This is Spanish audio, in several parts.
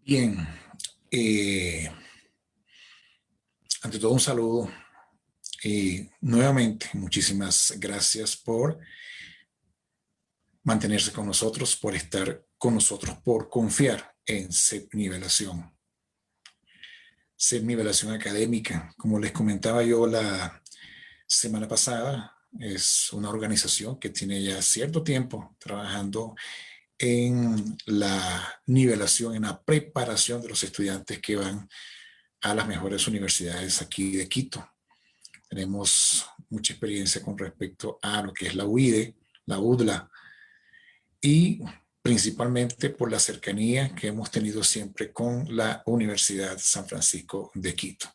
Bien, eh, ante todo un saludo y nuevamente muchísimas gracias por mantenerse con nosotros, por estar con nosotros, por confiar en CEP Nivelación. CEP Nivelación Académica, como les comentaba yo la semana pasada, es una organización que tiene ya cierto tiempo trabajando en la nivelación, en la preparación de los estudiantes que van a las mejores universidades aquí de Quito. Tenemos mucha experiencia con respecto a lo que es la UIDE, la UDLA, y principalmente por la cercanía que hemos tenido siempre con la Universidad San Francisco de Quito.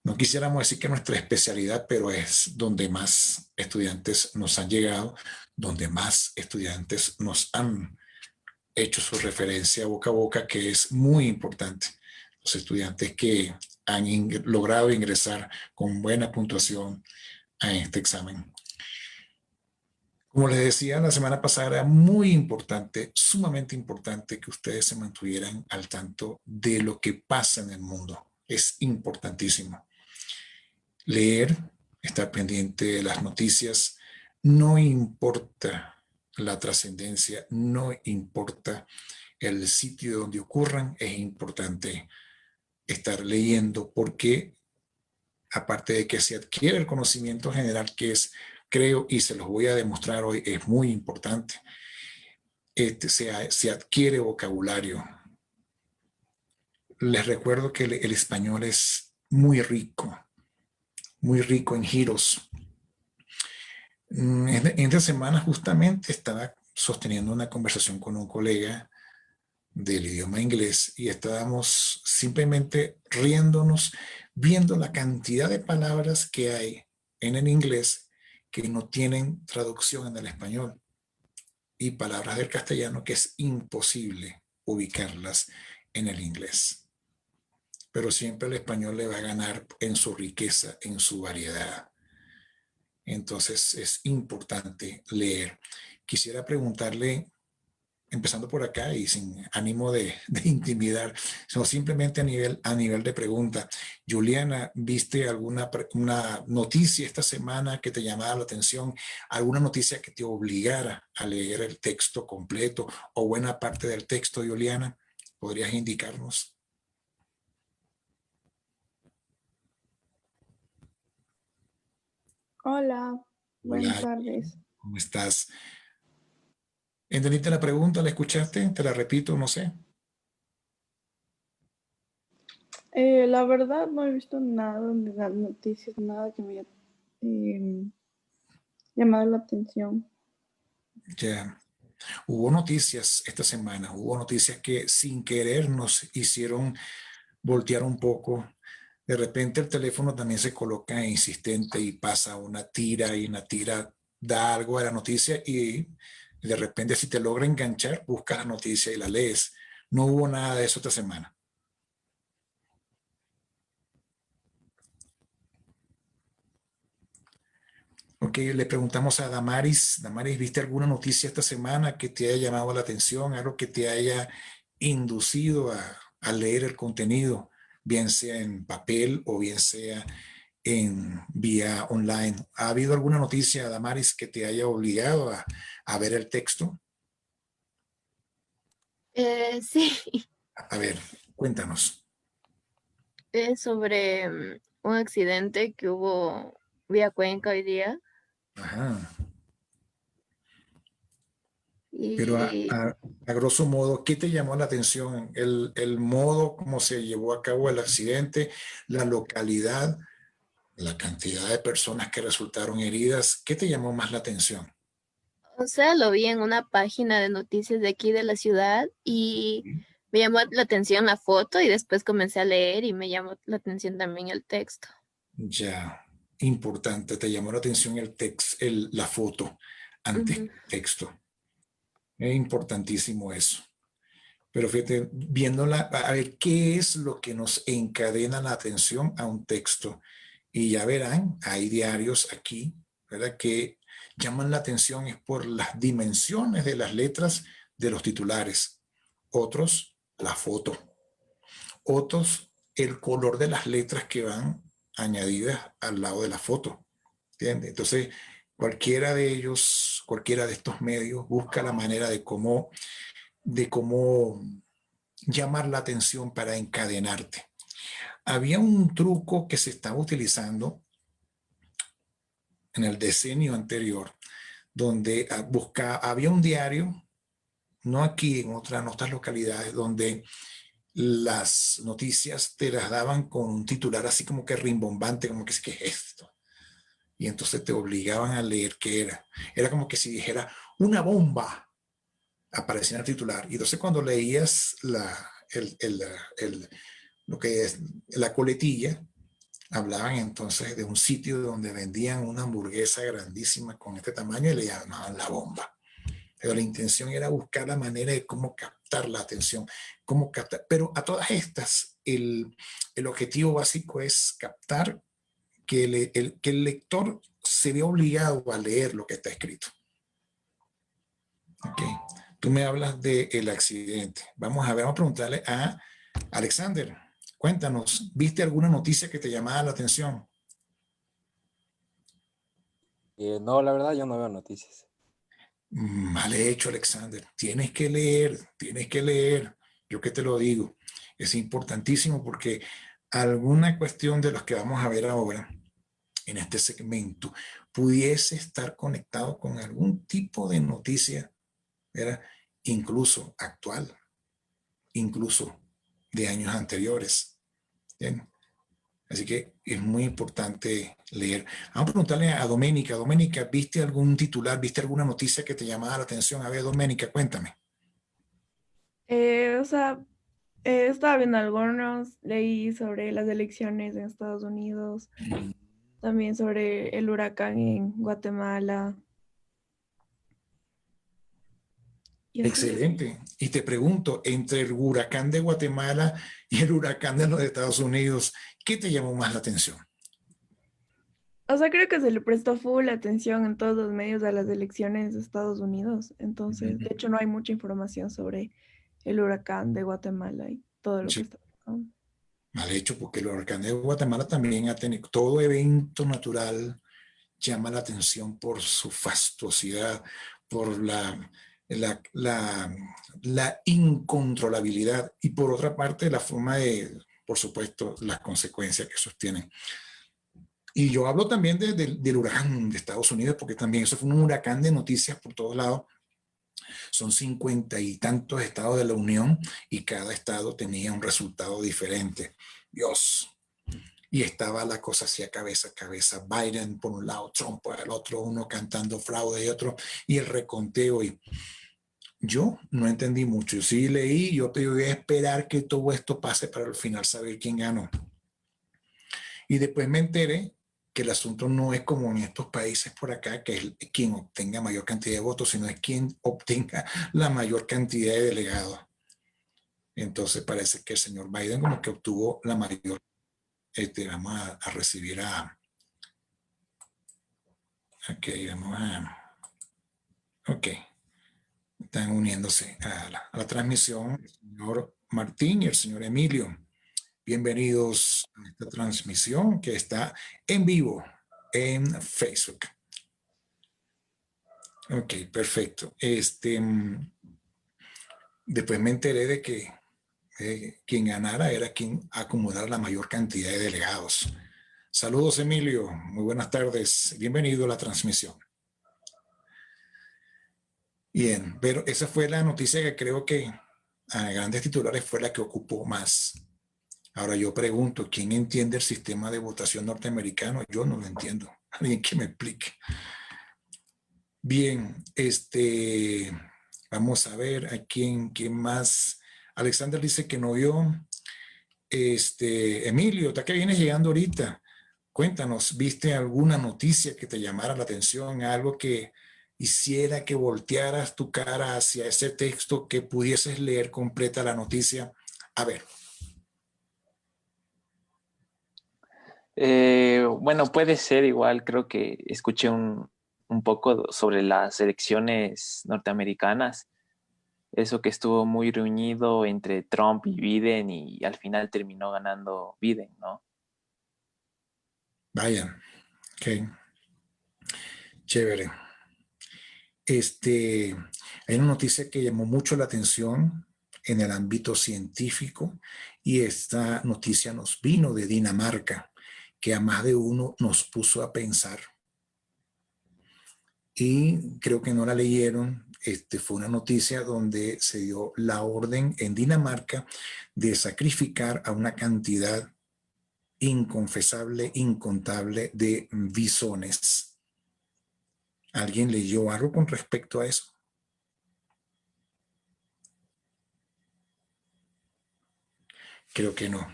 No quisiéramos decir que nuestra especialidad, pero es donde más estudiantes nos han llegado, donde más estudiantes nos han hecho su referencia boca a boca, que es muy importante. Los estudiantes que han logrado ingresar con buena puntuación a este examen. Como les decía la semana pasada, era muy importante, sumamente importante que ustedes se mantuvieran al tanto de lo que pasa en el mundo. Es importantísimo. Leer, estar pendiente de las noticias, no importa la trascendencia, no importa el sitio donde ocurran, es importante estar leyendo porque aparte de que se adquiere el conocimiento general que es, creo, y se los voy a demostrar hoy, es muy importante, se adquiere vocabulario. Les recuerdo que el español es muy rico en giros. En esta semana justamente estaba sosteniendo una conversación con un colega del idioma inglés y estábamos simplemente riéndonos, viendo la cantidad de palabras que hay en el inglés que no tienen traducción en el español y palabras del castellano que es imposible ubicarlas en el inglés. Pero siempre el español le va a ganar en su riqueza, en su variedad. Entonces es importante leer. Quisiera preguntarle, empezando por acá y sin ánimo de intimidar, sino simplemente a nivel de pregunta. Juliana, ¿viste una noticia esta semana que te llamara la atención? ¿Alguna noticia que te obligara a leer el texto completo o buena parte del texto, Juliana? ¿Podrías indicarnos? Hola, buenas Hola, tardes. ¿cómo estás? ¿Entendiste la pregunta? ¿La escuchaste? Te la repito, no sé. La verdad no he visto nada de las noticias, nada que me haya eh, llamado la atención. Ya. Hubo noticias esta semana, hubo noticias que sin querer nos hicieron voltear un poco. De repente el teléfono también se coloca insistente y pasa una tira y una tira da algo a la noticia y de repente si te logra enganchar, buscas la noticia y la lees. No hubo nada de eso esta semana. Ok, le preguntamos a Damaris. Damaris, ¿viste alguna noticia esta semana que te haya llamado la atención? Algo que te haya inducido a leer el contenido, bien sea en papel o bien sea en vía online. ¿Ha habido alguna noticia, Damaris, que te haya obligado a ver el texto? Sí, A ver, cuéntanos. es sobre un accidente que hubo vía Cuenca hoy día Ajá. Pero y a grosso modo, ¿qué te llamó la atención? El modo como se llevó a cabo el accidente, la localidad, la cantidad de personas que resultaron heridas. ¿Qué te llamó más la atención? o sea, lo vi en una página de noticias de aquí de la ciudad y me llamó la atención la foto y después comencé a leer y me llamó la atención también el texto. Ya, importante. Te llamó la atención el texto, la foto antes que Ujú. el texto. Es importantísimo eso. Pero fíjate, viéndola, a ver qué es lo que nos encadena la atención a un texto. Y ya verán, hay diarios aquí, ¿verdad? Que llaman la atención es por las dimensiones de las letras de los titulares, otros la foto, otros el color de las letras que van añadidas al lado de la foto, ¿entiendes? Entonces, cualquiera de ellos, cualquiera de estos medios busca la manera de cómo llamar la atención para encadenarte. Había un truco que se estaba utilizando en el decenio anterior, donde había un diario, no aquí, en otras localidades, donde las noticias te las daban con un titular así como que rimbombante, como que ¿qué es esto? Y entonces te obligaban a leer qué era. Era como que si dijera una bomba, aparecía en el titular. Y entonces cuando leías lo que es la coletilla, hablaban entonces de un sitio donde vendían una hamburguesa grandísima con este tamaño y le llamaban la bomba. Pero la intención era buscar la manera de cómo captar la atención, cómo captar. Pero a todas estas, el objetivo básico es captar que que el lector se ve obligado a leer lo que está escrito. Okay. Tú me hablas del accidente. Vamos a ver, vamos a preguntarle a Alexander. Cuéntanos, ¿viste alguna noticia que te llamaba la atención? No, la verdad yo no veo noticias. Mal hecho, Alexander. Tienes que leer, tienes que leer. Yo que te lo digo. Es importantísimo porque alguna cuestión de las que vamos a ver ahora en este segmento pudiese estar conectado con algún tipo de noticia, ¿verdad? Incluso actual, incluso de años anteriores. ¿Bien? Así que es muy importante leer. Vamos a preguntarle a Doménica. Doménica, ¿viste algún titular, viste alguna noticia que te llamaba la atención? A ver, Doménica, cuéntame. O sea, estaba viendo algunos, leí sobre las elecciones en Estados Unidos, también sobre el huracán en Guatemala. Y así. Excelente. Y te pregunto, entre el huracán de Guatemala y el huracán de los Estados Unidos, ¿qué te llamó más la atención? O sea, creo que se le prestó full atención en todos los medios a las elecciones de Estados Unidos. Entonces, de hecho, no hay mucha información sobre el huracán de Guatemala y todo lo que Sí, está pasando. mal hecho, porque el huracán de Guatemala también ha tenido, todo evento natural llama la atención por su fastuosidad, por la incontrolabilidad y por otra parte la forma de, por supuesto, las consecuencias que sostienen. Y yo hablo también del huracán de Estados Unidos, porque también eso fue un huracán de noticias por todos lados. Son 50 y tantos estados de la Unión y cada estado tenía un resultado diferente. Dios. Y estaba la cosa así a cabeza. Biden por un lado, Trump por el otro, uno cantando fraude y otro, y el reconteo. Y yo no entendí mucho. Yo sí leí, yo voy a esperar que todo esto pase para al final saber quién ganó. Y después me enteré que el asunto no es como en estos países por acá, que es quien obtenga mayor cantidad de votos, sino es quien obtenga la mayor cantidad de delegados. Entonces parece que el señor Biden como que obtuvo la mayor. Vamos a recibir ok, vamos ok, están uniéndose a la transmisión el señor Martín y el señor Emilio. Bienvenidos a esta transmisión que está en vivo en Facebook. Ok, perfecto. Después me enteré de que quien ganara era quien acumulara la mayor cantidad de delegados. Saludos, Emilio. Muy buenas tardes. Bienvenido a la transmisión. Bien, pero esa fue la noticia que creo que a grandes titulares fue la que ocupó más. Ahora yo pregunto, ¿quién entiende el sistema de votación norteamericano? Yo no lo entiendo. Alguien que me explique. Bien, vamos a ver a quién más. Alexander dice que no vio. Emilio, ¿está que vienes llegando ahorita? Cuéntanos, ¿viste alguna noticia que te llamara la atención? Algo que hiciera que voltearas tu cara hacia ese texto, que pudieses leer completa la noticia. A ver. Bueno, puede ser igual, creo que escuché un poco sobre las elecciones norteamericanas eso que estuvo muy reñido entre Trump y Biden y al final terminó ganando Biden, ¿no? Vaya, ok, chévere. Hay una noticia que llamó mucho la atención en el ámbito científico y esta noticia nos vino de Dinamarca, que a más de uno nos puso a pensar. Y creo que no la leyeron. Fue una noticia donde se dio la orden en Dinamarca de sacrificar a una cantidad inconfesable, incontable de bisones. ¿Alguien leyó algo con respecto a eso? Creo que no.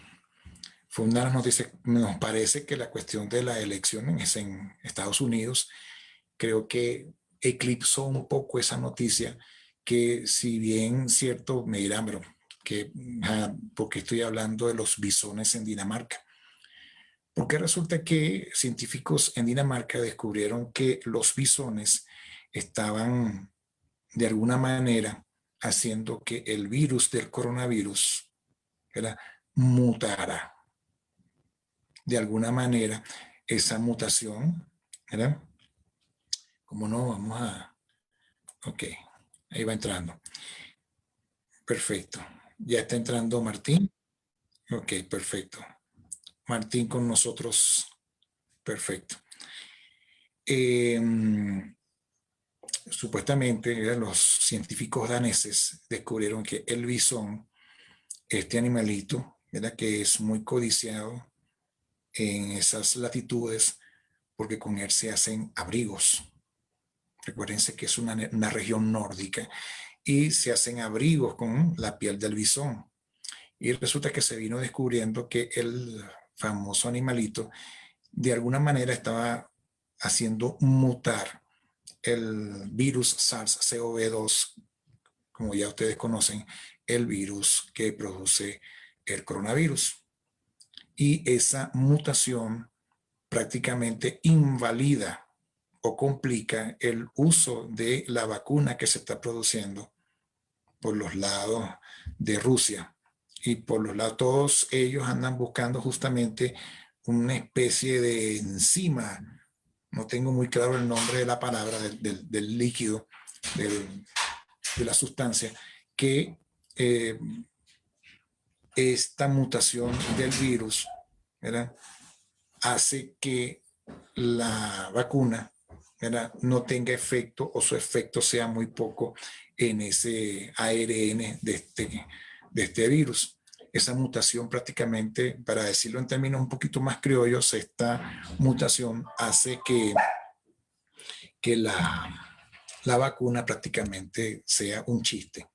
Fue una de las noticias. Nos parece que la cuestión de la elección es en Estados Unidos. Creo que eclipsó un poco esa noticia, que si bien cierto, me dirán, pero que, porque estoy hablando de los bisones en Dinamarca. Porque resulta que científicos en Dinamarca descubrieron que los bisones estaban de alguna manera haciendo que el virus del coronavirus, ¿verdad?, mutara. De alguna manera, esa mutación, ¿verdad? ¿Cómo no? Vamos a... Ok, ahí va entrando. Perfecto. ¿Ya está entrando Martín? Ok, perfecto. Martín con nosotros. Perfecto. Supuestamente los científicos daneses descubrieron que el bisón, este animalito, ¿verdad?, que es muy codiciado en esas latitudes porque con él se hacen abrigos. Recuérdense que es una región nórdica y se hacen abrigos con la piel del bisón. Y resulta que se vino descubriendo que el famoso animalito de alguna manera estaba haciendo mutar el virus SARS-CoV-2, como ya ustedes conocen, el virus que produce el coronavirus. Y esa mutación prácticamente invalida o complica el uso de la vacuna que se está produciendo por los lados de Rusia. Y por los lados, todos ellos andan buscando justamente una especie de enzima, no tengo muy claro el nombre de la palabra, del líquido, de la sustancia, que esta mutación del virus, ¿verdad?, hace que la vacuna, ¿verdad?, no tenga efecto o su efecto sea muy poco en ese ARN de este virus. Esa mutación prácticamente, para decirlo en términos un poquito más criollos, esta mutación hace que la vacuna prácticamente sea un chiste.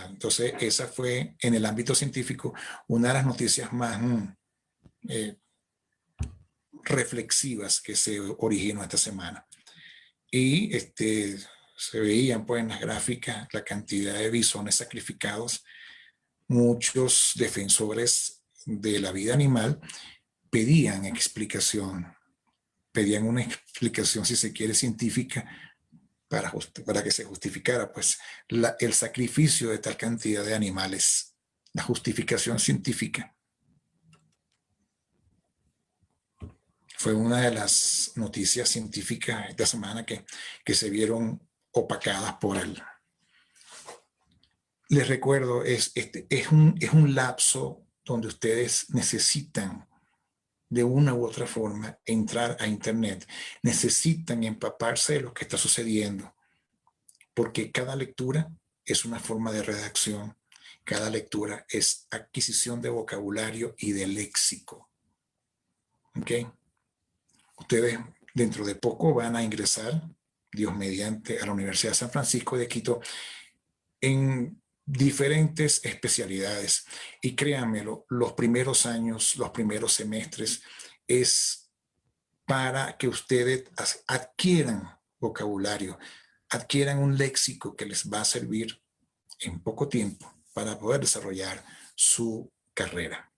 Entonces, esa fue en el ámbito científico una de las noticias más reflexivas que se originó esta semana. Y se veían pues en las gráficas la cantidad de bisones sacrificados. Muchos defensores de la vida animal pedían explicación, pedían una explicación, si se quiere, científica para que se justificara pues el sacrificio de tal cantidad de animales, la justificación científica. Fue una de las noticias científicas esta semana que se vieron opacadas por él. Les recuerdo, es un lapso donde ustedes necesitan de una u otra forma entrar a internet, necesitan empaparse de lo que está sucediendo, porque cada lectura es una forma de redacción, cada lectura es adquisición de vocabulario y de léxico. ¿Ok? Ustedes dentro de poco van a ingresar, Dios mediante, a la Universidad de San Francisco de Quito en diferentes especialidades. Y créanmelo, los primeros años, los primeros semestres es para que ustedes adquieran vocabulario, adquieran un léxico que les va a servir en poco tiempo para poder desarrollar su carrera.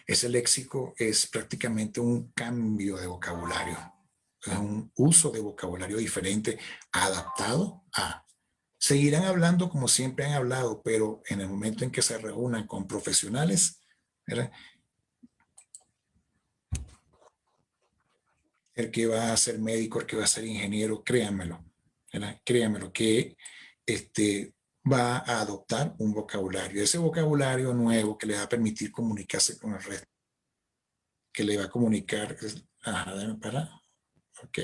Ese léxico es prácticamente un cambio de vocabulario, es un uso de vocabulario diferente adaptado a Seguirán hablando como siempre han hablado, pero en el momento en que se reúnan con profesionales, ¿verdad? El que va a ser médico, el que va a ser ingeniero, créanmelo, ¿verdad? Créanmelo, que va a adoptar un vocabulario. Ese vocabulario nuevo que le va a permitir comunicarse con el resto, que le va a comunicar. Ajá, déjame parar. Ok.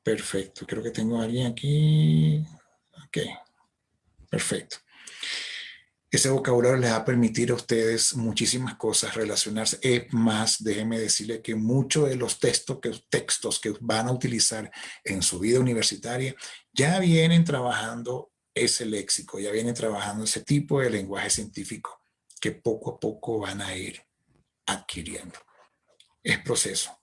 Perfecto. Creo que tengo a alguien aquí. Ok. Perfecto. Ese vocabulario les va a permitir a ustedes muchísimas cosas, relacionarse. Es más, déjenme decirle que muchos de los textos que van a utilizar en su vida universitaria ya vienen trabajando ese léxico, ya vienen trabajando ese tipo de lenguaje científico que poco a poco van a ir adquiriendo. Es proceso.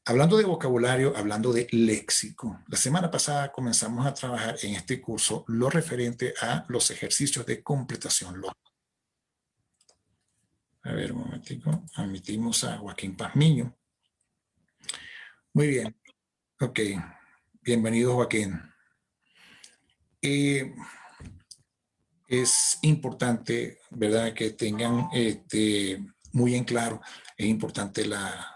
Hablando de vocabulario, hablando de léxico, la semana pasada comenzamos a trabajar en este curso lo referente a los ejercicios de completación. A ver, un momentico. Admitimos a Joaquín Pazmiño. Muy bien. Ok. Bienvenido, Joaquín. Es importante, ¿verdad?, que tengan muy en claro, es importante la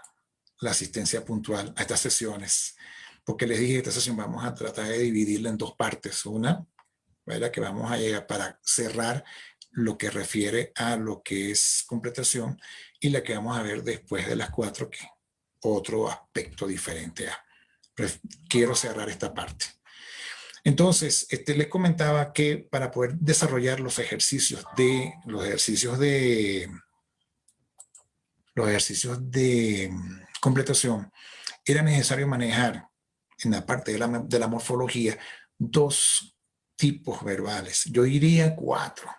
asistencia puntual a estas sesiones, porque les dije, esta sesión vamos a tratar de dividirla en dos partes. Una, ¿verdad?, que vamos a llegar para cerrar lo que refiere a lo que es completación, y la que vamos a ver después de las 4, que otro aspecto diferente a. Pero quiero cerrar esta parte. Entonces, les comentaba que para poder desarrollar los ejercicios de completación, era necesario manejar en la parte de la morfología 2 tipos verbales. Yo diría 4.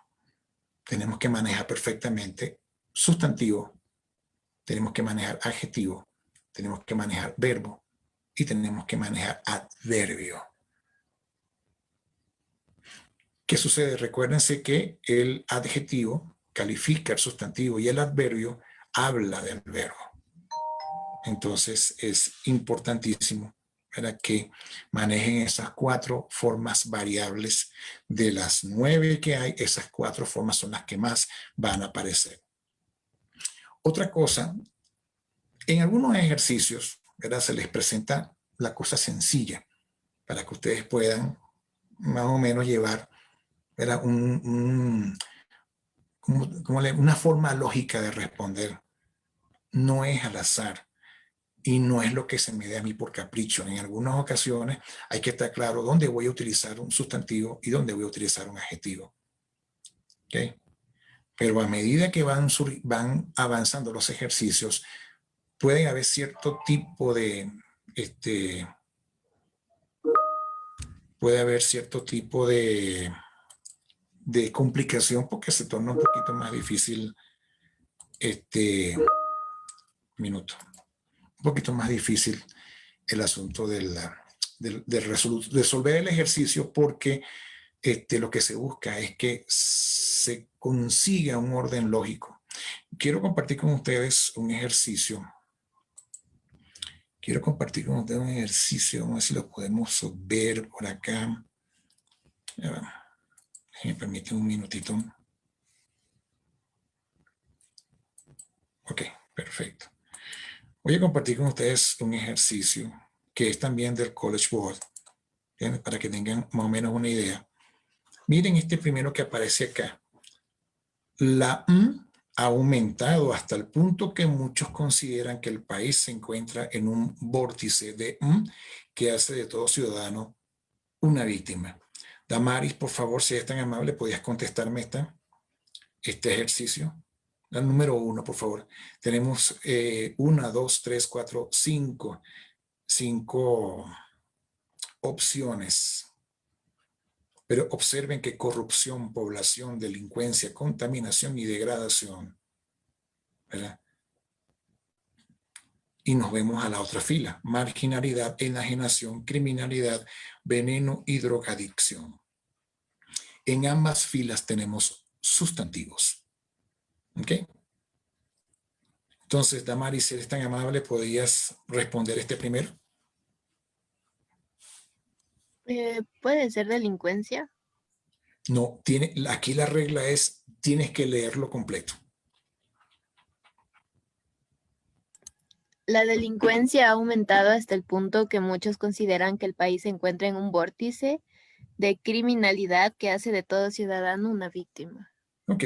Tenemos que manejar perfectamente sustantivo, tenemos que manejar adjetivo, tenemos que manejar verbo y tenemos que manejar adverbio. ¿Qué sucede? Recuérdense que el adjetivo califica el sustantivo y el adverbio habla del verbo. Entonces es importantísimo para que manejen esas 4 formas variables. De las 9 que hay, esas 4 formas son las que más van a aparecer. Otra cosa, en algunos ejercicios, ¿verdad?, se les presenta la cosa sencilla para que ustedes puedan más o menos llevar, ¿verdad?, una forma lógica de responder. No es al azar. Y no es lo que se me dé a mí por capricho. En algunas ocasiones hay que estar claro dónde voy a utilizar un sustantivo y dónde voy a utilizar un adjetivo. ¿Okay? Pero a medida que van avanzando los ejercicios, puede haber cierto tipo de complicación, porque se torna un poquito más difícil un poquito más difícil el asunto de resolver el ejercicio, porque lo que se busca es que se consiga un orden lógico. Quiero compartir con ustedes un ejercicio. Vamos a ver si lo podemos ver por acá. Me permite un minutito. Ok, perfecto. Voy a compartir con ustedes un ejercicio que es también del College Board, ¿bien?, para que tengan más o menos una idea. Miren este primero que aparece acá. La ha aumentado hasta el punto que muchos consideran que el país se encuentra en un vórtice de que hace de todo ciudadano una víctima. Damaris, por favor, si es tan amable, ¿podrías contestarme este ejercicio? La número 1, por favor. Tenemos 1, 2, 3, 4, 5 opciones. Pero observen que corrupción, población, delincuencia, contaminación y degradación, ¿verdad? Y nos vemos a la otra fila: marginalidad, enajenación, criminalidad, veneno y drogadicción. En ambas filas tenemos sustantivos. ¿Ok? Entonces, Damaris, si eres tan amable, ¿podrías responder este primero? Puede ser delincuencia. No, aquí la regla es, tienes que leerlo completo. La delincuencia ha aumentado hasta el punto que muchos consideran que el país se encuentra en un vórtice de criminalidad que hace de todo ciudadano una víctima. Ok,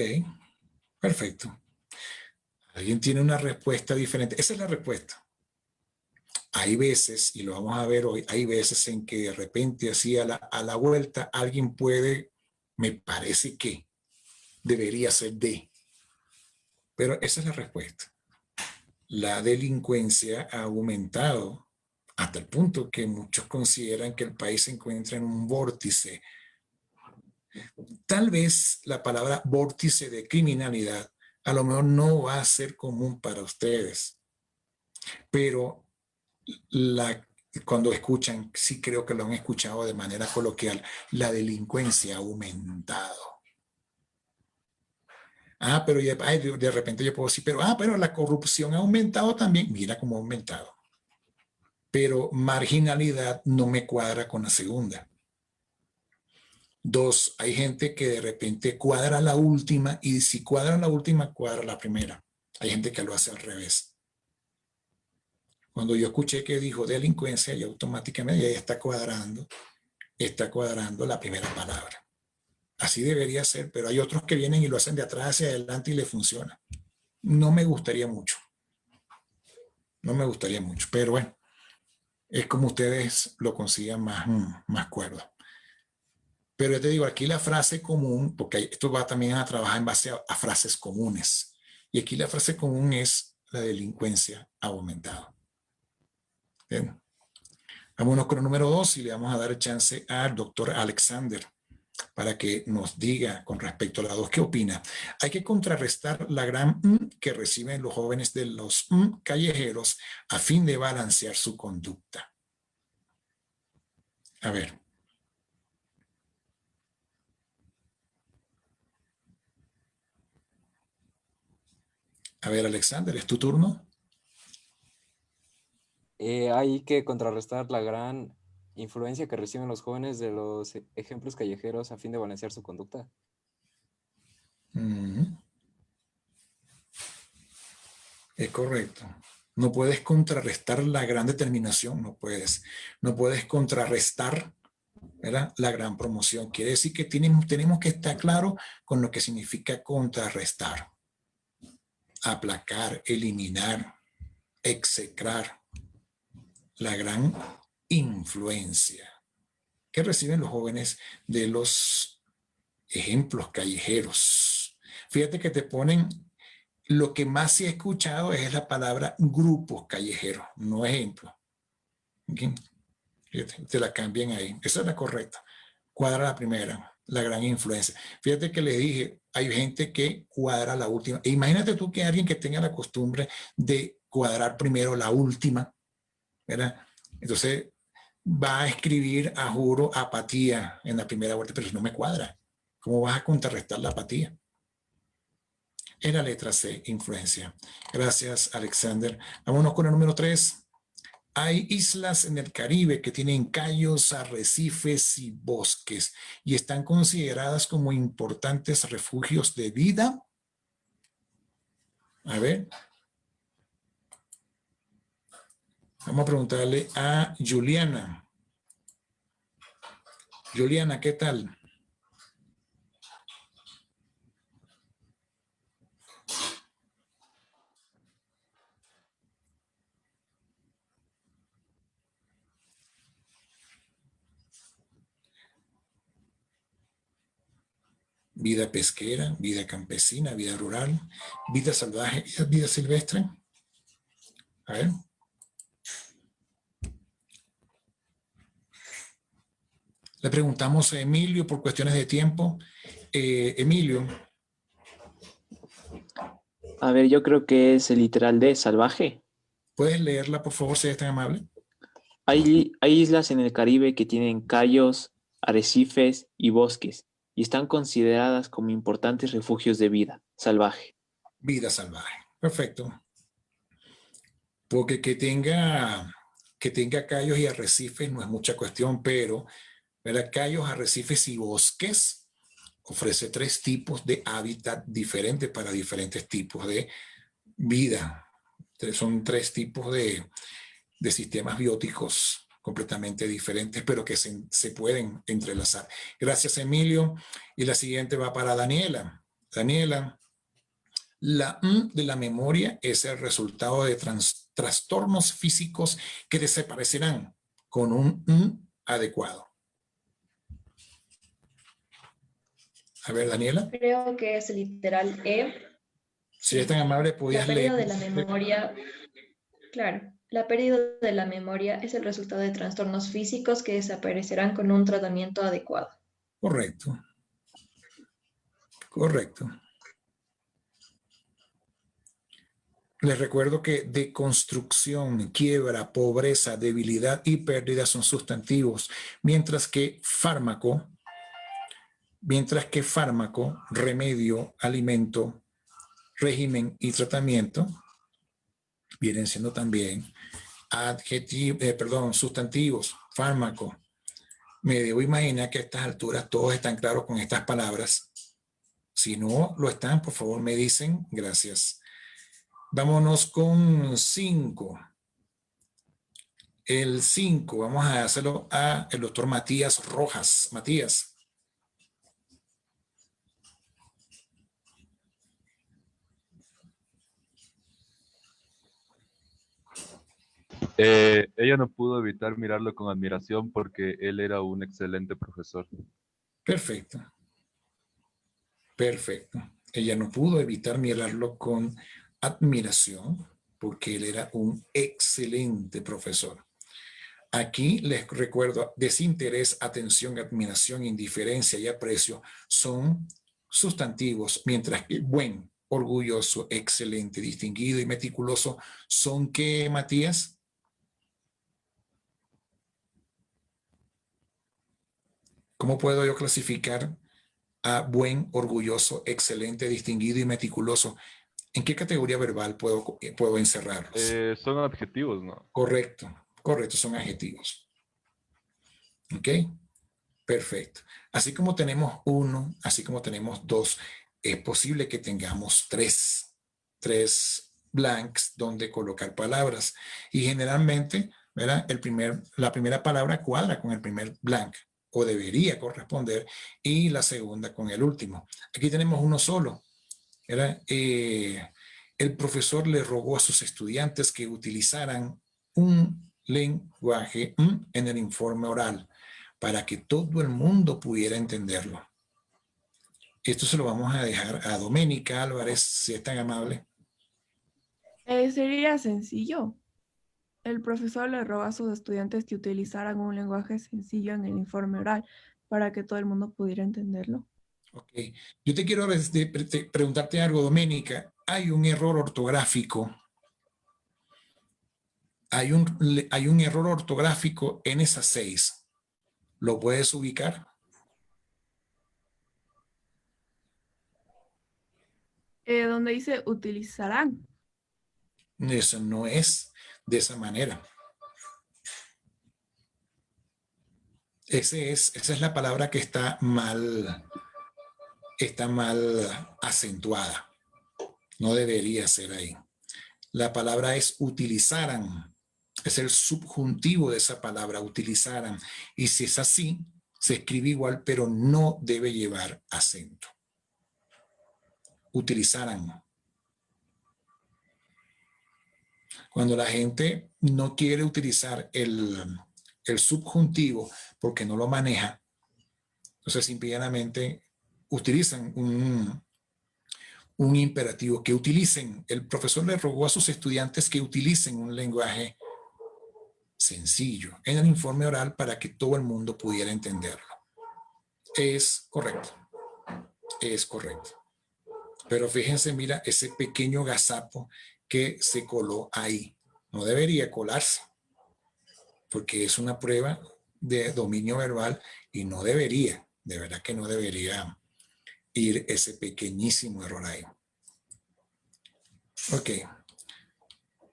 perfecto. ¿Alguien tiene una respuesta diferente? Esa es la respuesta. Hay veces, y lo vamos a ver hoy, hay veces en que de repente así a la vuelta alguien puede, me parece que debería ser de, pero esa es la respuesta. La delincuencia ha aumentado hasta el punto que muchos consideran que el país se encuentra en un vórtice. Tal vez la palabra vórtice de criminalidad a lo mejor no va a ser común para ustedes, pero cuando escuchan, sí creo que lo han escuchado de manera coloquial, la delincuencia ha aumentado. Pero de repente yo puedo decir, pero la corrupción ha aumentado también. Mira cómo ha aumentado. Pero marginalidad no me cuadra con la segunda. Dos, hay gente que de repente cuadra la última y si cuadra la última, cuadra la primera. Hay gente que lo hace al revés. Cuando yo escuché que dijo delincuencia, y automáticamente ya está cuadrando la primera palabra. Así debería ser, pero hay otros que vienen y lo hacen de atrás hacia adelante y le funciona. No me gustaría mucho. No me gustaría mucho, pero bueno, es como ustedes lo consigan más cuerdo. Pero yo te digo, aquí la frase común, porque esto va también a trabajar en base a frases comunes. Y aquí la frase común es la delincuencia ha aumentado. Bien. Vámonos con el número 2 y le vamos a dar chance al doctor Alexander para que nos diga con respecto a la 2, ¿qué opina? Hay que contrarrestar la gran que reciben los jóvenes de los callejeros a fin de balancear su conducta. A ver. A ver, Alexander, ¿es tu turno? Hay que contrarrestar la gran influencia que reciben los jóvenes de los ejemplos callejeros a fin de balancear su conducta. Es correcto. No puedes contrarrestar la gran determinación, no puedes contrarrestar, ¿verdad?, la gran promoción. Quiere decir que tenemos que estar claros con lo que significa contrarrestar, aplacar, eliminar, execrar la gran influencia que reciben los jóvenes de los ejemplos callejeros. Fíjate que te ponen, lo que más se ha escuchado es la palabra grupos callejeros, no ejemplos. ¿Okay? Fíjate, te la cambian ahí. Esa es la correcta. Cuadra la primera, la gran influencia. Fíjate que le dije, hay gente que cuadra la última. E imagínate tú que alguien que tenga la costumbre de cuadrar primero la última, ¿verdad? Entonces va a escribir, a juro, apatía en la primera vuelta, pero no me cuadra. ¿Cómo vas a contrarrestar la apatía? En la letra C, influencia. Gracias, Alexander. Vámonos con el número 3. Hay islas en el Caribe que tienen cayos, arrecifes y bosques y están consideradas como importantes refugios de vida. A ver. Vamos a preguntarle a Juliana. Juliana, ¿qué tal? Vida pesquera, vida campesina, vida rural, vida salvaje, vida silvestre. A ver. Le preguntamos a Emilio por cuestiones de tiempo. Emilio. A ver, yo creo que es el literal de salvaje. ¿Puedes leerla, por favor, si eres tan amable? Hay islas en el Caribe que tienen cayos, arrecifes y bosques y están consideradas como importantes refugios de vida salvaje. Vida salvaje. Perfecto. Porque que tenga cayos y arrecifes no es mucha cuestión, pero ¿verdad? Cayos, arrecifes y bosques. Ofrece 3 tipos de hábitat diferentes para diferentes tipos de vida. Son 3 tipos de sistemas bióticos completamente diferentes, pero que se pueden entrelazar. Gracias, Emilio. Y la siguiente va para Daniela. Daniela, la de la memoria es el resultado de trastornos físicos que desaparecerán con un adecuado. A ver, Daniela. Creo que es literal E. Si es tan amable, La podías pérdida leer. de la memoria, claro, la pérdida de la memoria es el resultado de trastornos físicos que desaparecerán con un tratamiento adecuado. Correcto. Correcto. Les recuerdo que deconstrucción, quiebra, pobreza, debilidad y pérdida son sustantivos, mientras que fármaco, remedio, alimento, régimen y tratamiento vienen siendo también sustantivos. Fármaco. Me debo imaginar que a estas alturas todos están claros con estas palabras. Si no lo están, por favor me dicen. Gracias. Vámonos con 5. El 5, vamos a hacerlo a el doctor Matías Rojas. Matías. Ella no pudo evitar mirarlo con admiración porque él era un excelente profesor. Perfecto. Perfecto. Ella no pudo evitar mirarlo con admiración porque él era un excelente profesor. Aquí les recuerdo, desinterés, atención, admiración, indiferencia y aprecio son sustantivos, mientras que buen, orgulloso, excelente, distinguido y meticuloso son ¿qué, Matías? ¿Cómo puedo yo clasificar a buen, orgulloso, excelente, distinguido y meticuloso? ¿En qué categoría verbal puedo encerrarlos? Son adjetivos, ¿no? Correcto, correcto, son adjetivos. ¿Ok? Perfecto. Así como tenemos 1, así como tenemos 2, es posible que tengamos 3 blanks donde colocar palabras. Y generalmente, ¿verdad? La primera palabra cuadra con el primer blank o debería corresponder y la segunda con el último. Aquí tenemos uno solo. ¿Verdad? El profesor le rogó a sus estudiantes que utilizaran un lenguaje en el informe oral para que todo el mundo pudiera entenderlo. Esto se lo vamos a dejar a Doménica Álvarez, si es tan amable. Sería sencillo. El profesor le rogó a sus estudiantes que utilizaran un lenguaje sencillo en el informe oral para que todo el mundo pudiera entenderlo. Ok. Yo te quiero preguntarte algo, Doménica. Hay un error ortográfico. Hay un error ortográfico en esas 6. ¿Lo puedes ubicar? Donde dice utilizarán. Eso no es de esa manera. Esa es la palabra que está mal acentuada. No debería ser ahí. La palabra es utilizaran. Es el subjuntivo de esa palabra, utilizaran. Y si es así, se escribe igual, pero no debe llevar acento. Utilizaran. Cuando la gente no quiere utilizar el subjuntivo porque no lo maneja, entonces simplemente utilizan un imperativo, que utilicen. El profesor le rogó a sus estudiantes que utilicen un lenguaje sencillo en el informe oral para que todo el mundo pudiera entenderlo. Es correcto. Es correcto. Pero fíjense, mira, ese pequeño gazapo que se coló ahí. No debería colarse, porque es una prueba de dominio verbal y no debería, de verdad que no debería ir ese pequeñísimo error ahí. Ok.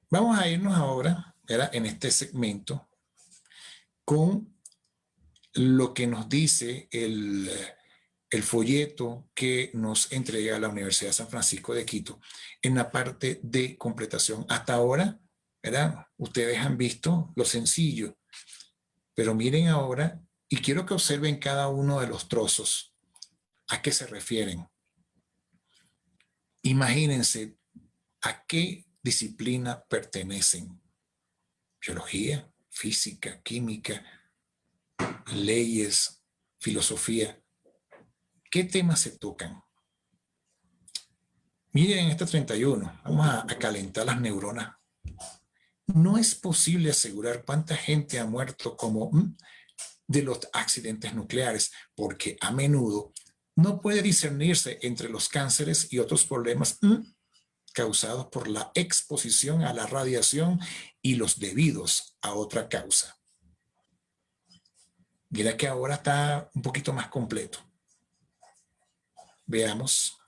Vamos a irnos ahora, en este segmento, con lo que nos dice el folleto que nos entrega la Universidad de San Francisco de Quito en la parte de completación. Hasta ahora, ¿verdad? Ustedes han visto lo sencillo, pero miren ahora, y quiero que observen cada uno de los trozos. ¿A qué se refieren? Imagínense a qué disciplina pertenecen. Biología, física, química, leyes, filosofía. ¿Qué temas se tocan? Miren este 31. Vamos a calentar las neuronas. No es posible asegurar cuánta gente ha muerto como de los accidentes nucleares, porque a menudo no puede discernirse entre los cánceres y otros problemas causados por la exposición a la radiación y los debidos a otra causa. Mira que ahora está un poquito más completo. Veamos.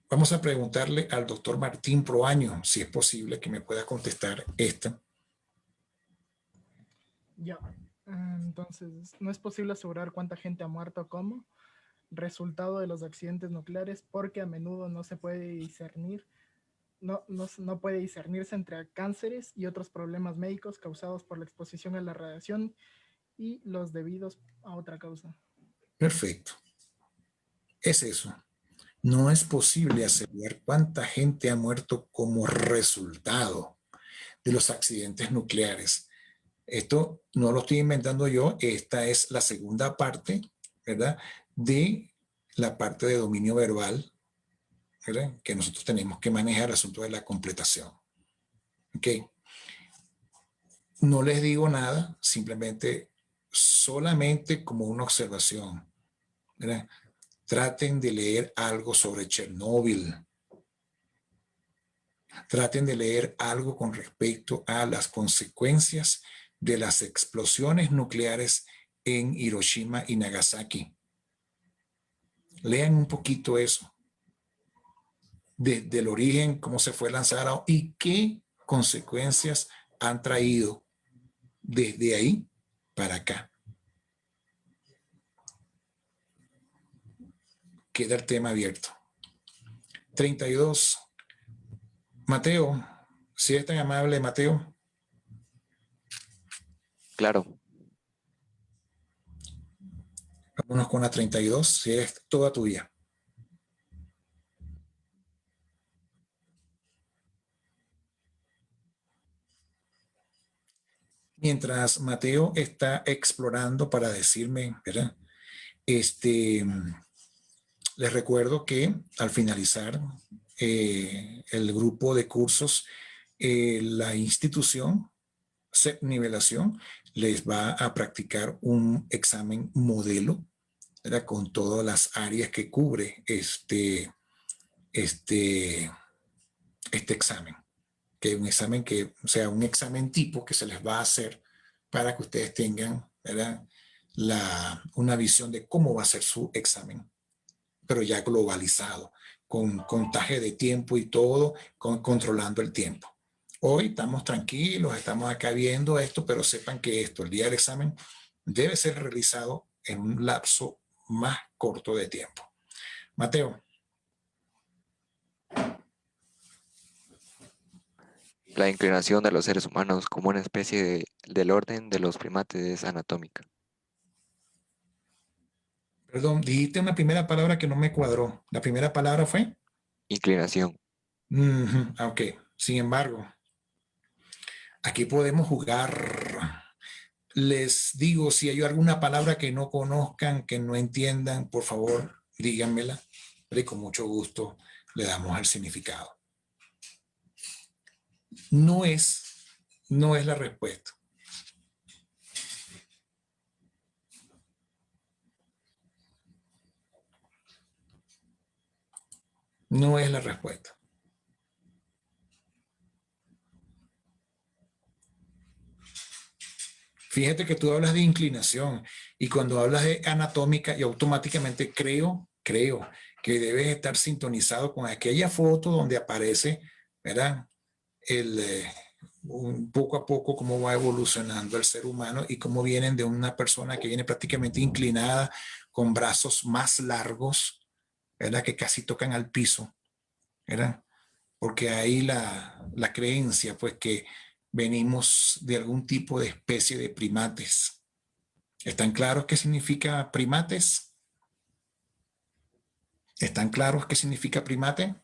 Vamos a preguntarle al doctor Martín Proaño si es posible que me pueda contestar esta. Ya, entonces, no es posible asegurar cuánta gente ha muerto como resultado de los accidentes nucleares porque a menudo no se puede discernir, no puede discernirse entre cánceres y otros problemas médicos causados por la exposición a la radiación y los debidos a otra causa. Perfecto. Es eso. No es posible asegurar cuánta gente ha muerto como resultado de los accidentes nucleares. Esto no lo estoy inventando yo, esta es la segunda parte, ¿verdad? De la parte de dominio verbal, ¿verdad? Que nosotros tenemos que manejar el asunto de la completación. ¿Ok? No les digo nada, simplemente, solamente como una observación, ¿verdad? Traten de leer algo sobre Chernóbil. Traten de leer algo con respecto a las consecuencias de las explosiones nucleares en Hiroshima y Nagasaki. Lean un poquito eso. Desde el origen, cómo se fue lanzado y qué consecuencias han traído desde ahí para acá. Queda el tema abierto. 32. Mateo, si es tan amable, Mateo. Claro. Vámonos con la 32, si es toda tuya. Mientras Mateo está explorando para decirme, ¿verdad? Les recuerdo que al finalizar el grupo de cursos, la institución CEP Nivelación les va a practicar un examen modelo, ¿verdad? Con todas las áreas que cubre este examen. Que un examen que sea un examen tipo que se les va a hacer para que ustedes tengan, ¿verdad? Una visión de cómo va a ser su examen, pero ya globalizado, con contaje de tiempo y todo, controlando el tiempo. Hoy estamos tranquilos, estamos acá viendo esto, pero sepan que esto, el día del examen, debe ser realizado en un lapso más corto de tiempo. Mateo. La inclinación de los seres humanos como una especie del orden de los primates es anatómica. Perdón, dijiste una primera palabra que no me cuadró. ¿La primera palabra fue? Inclinación. Ok, sin embargo, aquí podemos jugar. Les digo, si hay alguna palabra que no conozcan, que no entiendan, por favor, díganmela. Y con mucho gusto le damos el significado. No es la respuesta. No es la respuesta. Fíjate que tú hablas de inclinación y cuando hablas de anatómica y automáticamente creo que debes estar sintonizado con aquella foto donde aparece, ¿verdad? poco a poco cómo va evolucionando el ser humano y cómo vienen de una persona que viene prácticamente inclinada, con brazos más largos, ¿verdad? Que casi tocan al piso, ¿verdad? Porque ahí la creencia, pues que venimos de algún tipo de especie de primates. ¿Están claros qué significa primates? ¿Están claros qué significa primate?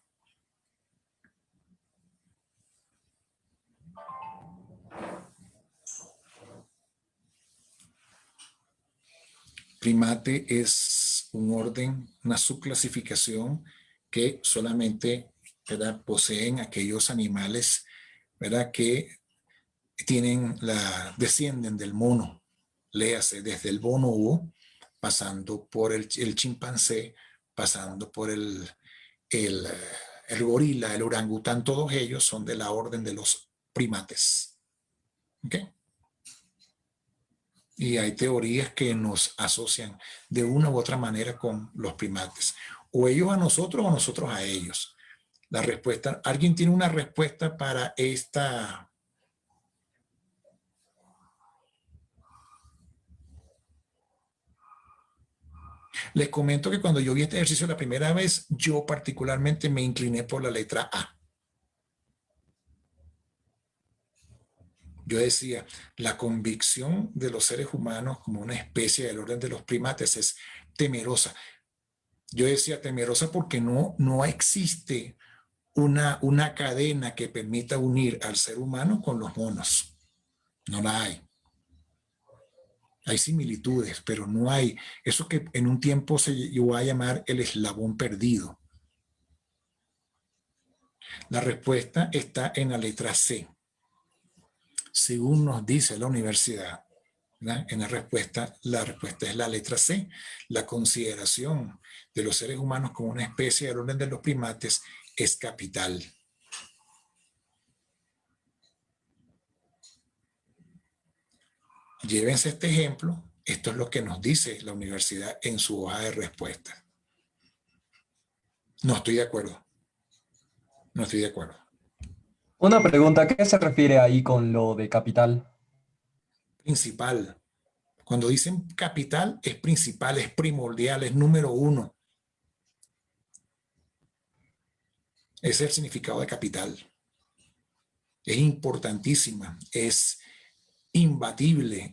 Primate es un orden, una subclasificación que solamente, ¿verdad?, poseen aquellos animales, ¿verdad?, que descienden del mono, léase desde el bonobo, pasando por el chimpancé, pasando por el, el gorila, el orangután, todos ellos son de la orden de los primates. ¿Ok? Y hay teorías que nos asocian de una u otra manera con los primates. O ellos a nosotros o nosotros a ellos. La respuesta, ¿alguien tiene una respuesta para esta? Les comento que cuando yo vi este ejercicio la primera vez, yo particularmente me incliné por la letra A. Yo decía, la convicción de los seres humanos como una especie del orden de los primates es temerosa. Yo decía temerosa porque no existe una cadena que permita unir al ser humano con los monos. No la hay. Hay similitudes, pero no hay eso que en un tiempo se llegó a llamar el eslabón perdido. La respuesta está en la letra C. Según nos dice la universidad, ¿verdad?, en la respuesta es la letra C. La consideración de los seres humanos como una especie del orden de los primates es capital. Llévense este ejemplo. Esto es lo que nos dice la universidad en su hoja de respuesta. No estoy de acuerdo. No estoy de acuerdo. Una pregunta, ¿a qué se refiere ahí con lo de capital? Principal. Cuando dicen capital, es principal, es primordial, es número uno. Ese es el significado de capital. Es importantísima, es imbatible,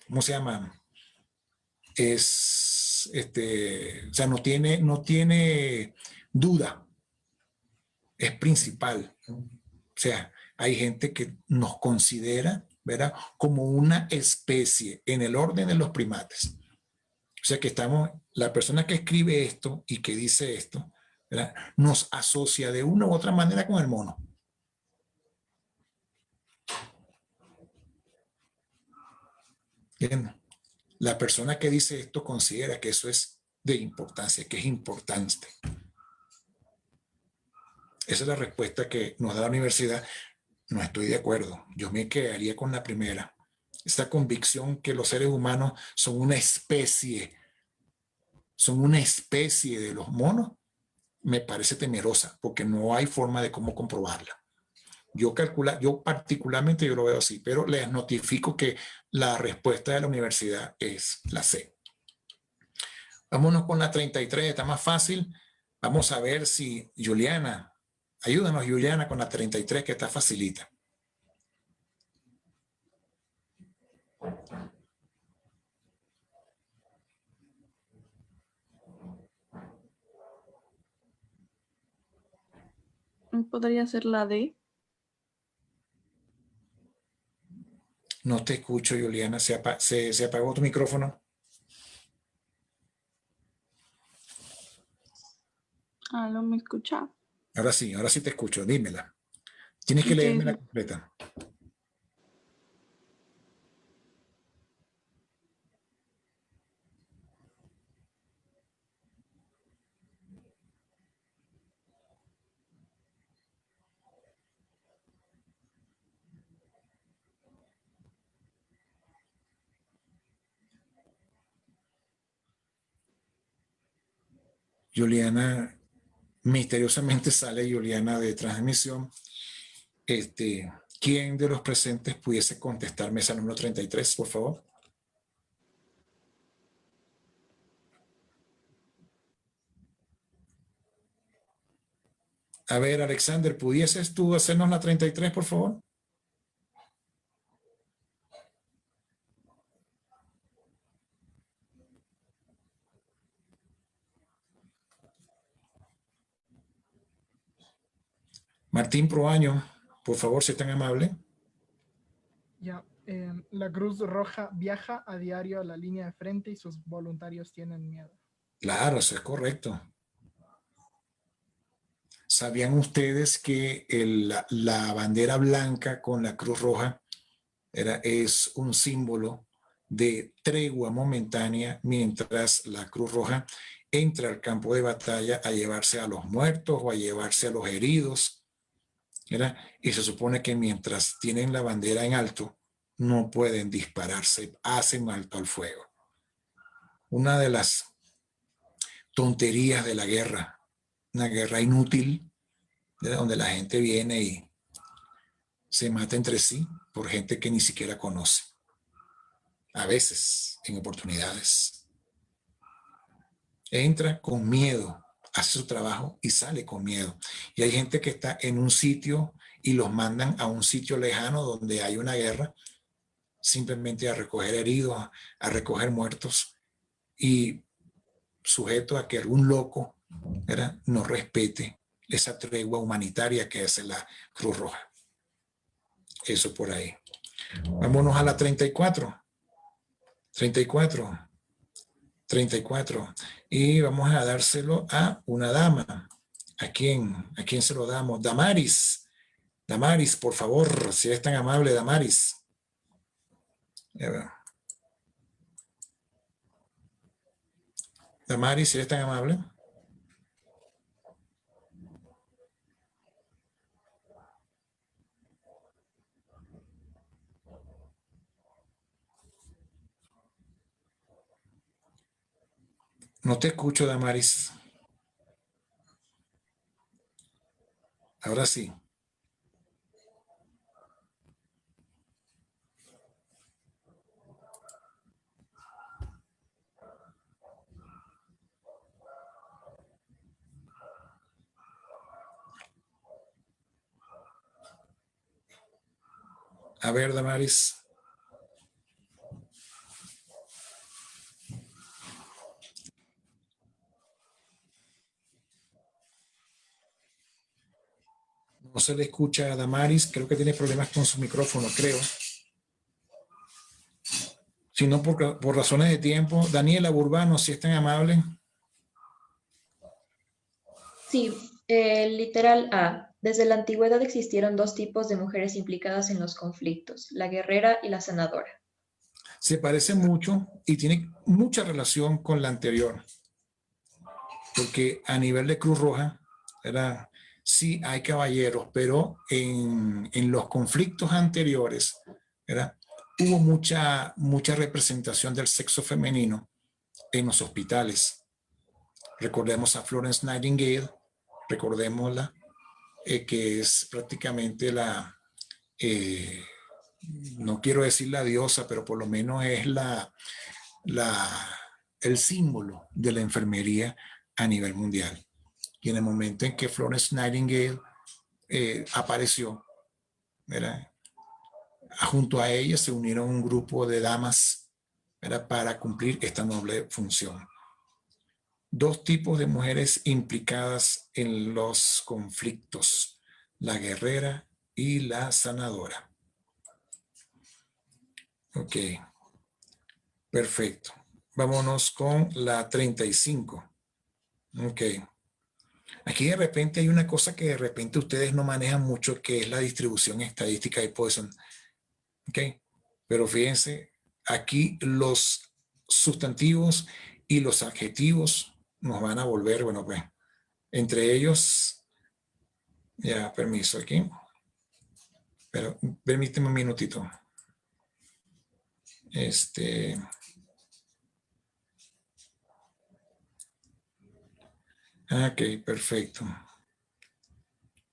¿cómo se llama? O sea, no tiene duda, es principal. O sea, hay gente que nos considera, ¿verdad?, como una especie en el orden de los primates. O sea que la persona que escribe esto y que dice esto, ¿verdad?, nos asocia de una u otra manera con el mono. Bien. La persona que dice esto considera que eso es de importancia, que es importante. Esa es la respuesta que nos da la universidad. No estoy de acuerdo. Yo me quedaría con la primera. Esa convicción que los seres humanos son una especie de los monos, me parece temerosa, porque no hay forma de cómo comprobarla. Yo particularmente yo lo veo así, pero les notifico que la respuesta de la universidad es la C. Vámonos con la 33, está más fácil. Vamos a ver si Juliana, ayúdanos Juliana con la 33, que está facilita. ¿Podría ser la D? No te escucho, Juliana. ¿Se apagó tu micrófono? ¿No me escucha? Ahora sí te escucho. Dímela. Tienes que leerme la completa. Juliana, misteriosamente sale Juliana de transmisión ¿Quién de los presentes pudiese contestar mesa número 33, por favor? A ver, Alexander, ¿pudieses tú hacernos la 33, por favor? Martín Proaño, por favor, si es tan amable. Ya, la Cruz Roja viaja a diario a la línea de frente y sus voluntarios tienen miedo. Claro, eso es correcto. ¿Sabían ustedes que la bandera blanca con la cruz roja es un símbolo de tregua momentánea mientras la Cruz Roja entra al campo de batalla a llevarse a los muertos o a llevarse a los heridos? ¿Verdad? Y se supone que mientras tienen la bandera en alto, no pueden dispararse, hacen alto al fuego. Una de las tonterías de la guerra, una guerra inútil, ¿verdad? Donde la gente viene y se mata entre sí por gente que ni siquiera conoce. A veces, en oportunidades. Entra con miedo, hace su trabajo y sale con miedo. Y hay gente que está en un sitio y los mandan a un sitio lejano donde hay una guerra, simplemente a recoger heridos, a recoger muertos y sujeto a que algún loco, ¿verdad?, no respete esa tregua humanitaria que hace la Cruz Roja. Eso por ahí. Vámonos a la 34. 34. 34. Y vamos a dárselo a una dama. ¿A quién se lo damos? Damaris. Damaris, por favor, si eres tan amable, Damaris. Damaris, si eres tan amable. No te escucho, Damaris. Ahora sí. A ver, Damaris. No se le escucha a Damaris. Creo que tiene problemas con su micrófono, creo. Si no, por razones de tiempo. Daniela Burbano, si es tan amable. Sí, literal A. Desde la antigüedad existieron dos tipos de mujeres implicadas en los conflictos, la guerrera y la sanadora. Se parece mucho y tiene mucha relación con la anterior. Porque a nivel de Cruz Roja, sí hay caballeros, pero en los conflictos anteriores, hubo mucha representación del sexo femenino en los hospitales. Recordemos a Florence Nightingale, recordémosla, que es prácticamente no quiero decir la diosa, pero por lo menos es el símbolo de la enfermería a nivel mundial. Y en el momento en que Florence Nightingale apareció, ¿verdad?, junto a ella se unieron un grupo de damas, ¿verdad?, para cumplir esta noble función. Dos tipos de mujeres implicadas en los conflictos, la guerrera y la sanadora. Ok, perfecto. Vámonos con la 35. Ok. Aquí de repente hay una cosa que de repente ustedes no manejan mucho, que es la distribución estadística de Poisson. Ok. Pero fíjense, aquí los sustantivos y los adjetivos nos van a volver, bueno, pues, entre ellos, ya, permiso aquí. Pero permíteme un minutito. Ok, perfecto.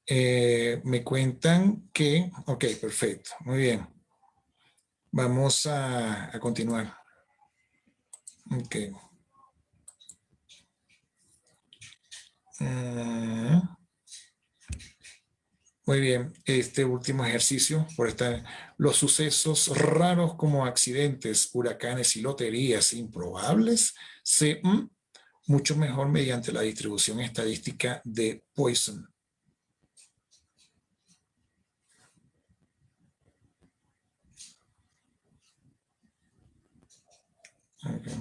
Me cuentan que, ok, perfecto, muy bien. Vamos a continuar. Ok. Muy bien, este último ejercicio, por estar, los sucesos raros como accidentes, huracanes y loterías improbables se mucho mejor mediante la distribución estadística de Poisson. Okay.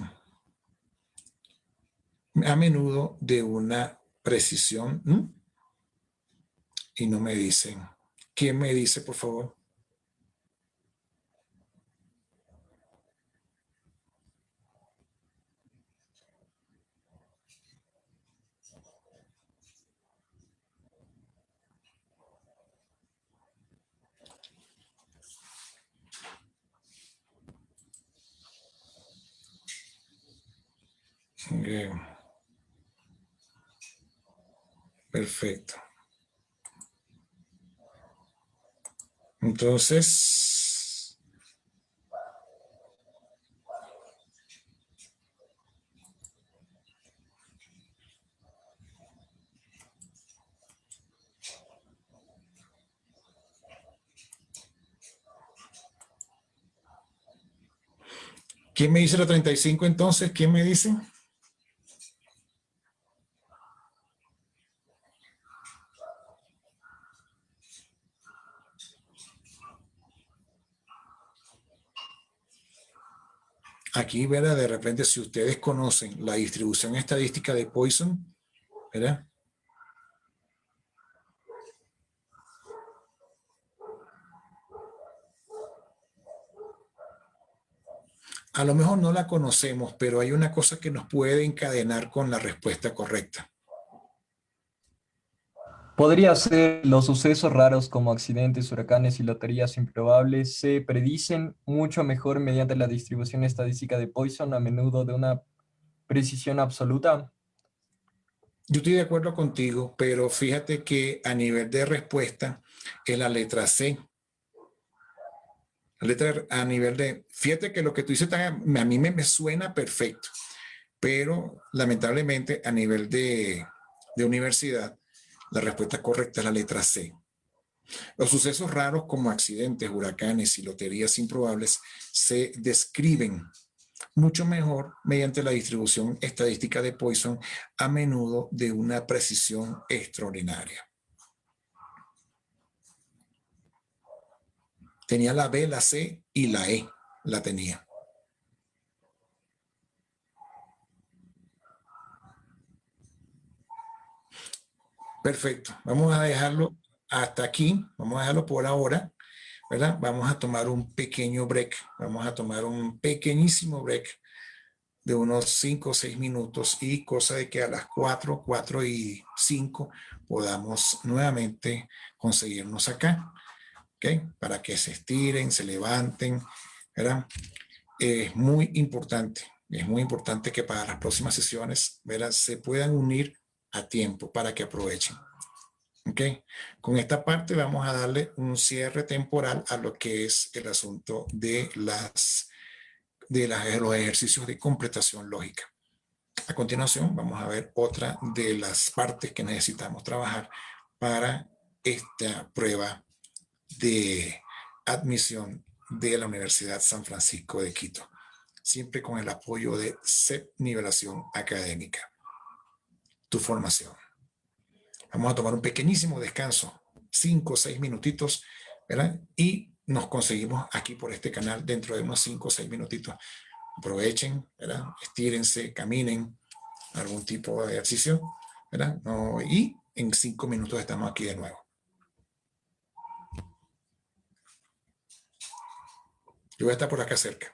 A menudo de una precisión, y no me dicen. ¿Quién me dice, por favor? Okay. Perfecto. Entonces, ¿quién me dice la 35 entonces? ¿Quién me dice? Aquí, ¿verdad? De repente, si ustedes conocen la distribución estadística de Poisson, ¿verdad? A lo mejor no la conocemos, pero hay una cosa que nos puede encadenar con la respuesta correcta. Podría ser los sucesos raros como accidentes, huracanes y loterías improbables se predicen mucho mejor mediante la distribución estadística de Poisson, a menudo de una precisión absoluta. Yo estoy de acuerdo contigo, pero fíjate que a nivel de respuesta es la letra C. La letra a nivel de, fíjate que lo que tú dices a mí me suena perfecto, pero lamentablemente a nivel de universidad, la respuesta correcta es la letra C. Los sucesos raros como accidentes, huracanes y loterías improbables se describen mucho mejor mediante la distribución estadística de Poisson, a menudo de una precisión extraordinaria. Tenía la B, la C y la E, la tenía. Perfecto, vamos a dejarlo hasta aquí, vamos a dejarlo por ahora, ¿verdad? Vamos a tomar un pequeño break, vamos a tomar un pequeñísimo break de unos 5 o 6 minutos y cosa de que a las 4 y 5 podamos nuevamente conseguirnos acá, ¿ok? Para que se estiren, se levanten, ¿verdad? Es muy importante que para las próximas sesiones, ¿verdad? Se puedan unir a tiempo para que aprovechen. ¿Ok? Con esta parte vamos a darle un cierre temporal a lo que es el asunto de los ejercicios de completación lógica. A continuación vamos a ver otra de las partes que necesitamos trabajar para esta prueba de admisión de la Universidad San Francisco de Quito, siempre con el apoyo de CEP Nivelación Académica, tu formación. Vamos a tomar un pequeñísimo descanso, 5 o 6 minutitos, ¿verdad? Y nos conseguimos aquí por este canal dentro de unos 5 o 6 minutitos. Aprovechen, ¿verdad? Estírense, caminen, algún tipo de ejercicio, ¿verdad? No, y en 5 minutos estamos aquí de nuevo. Yo voy a estar por acá cerca.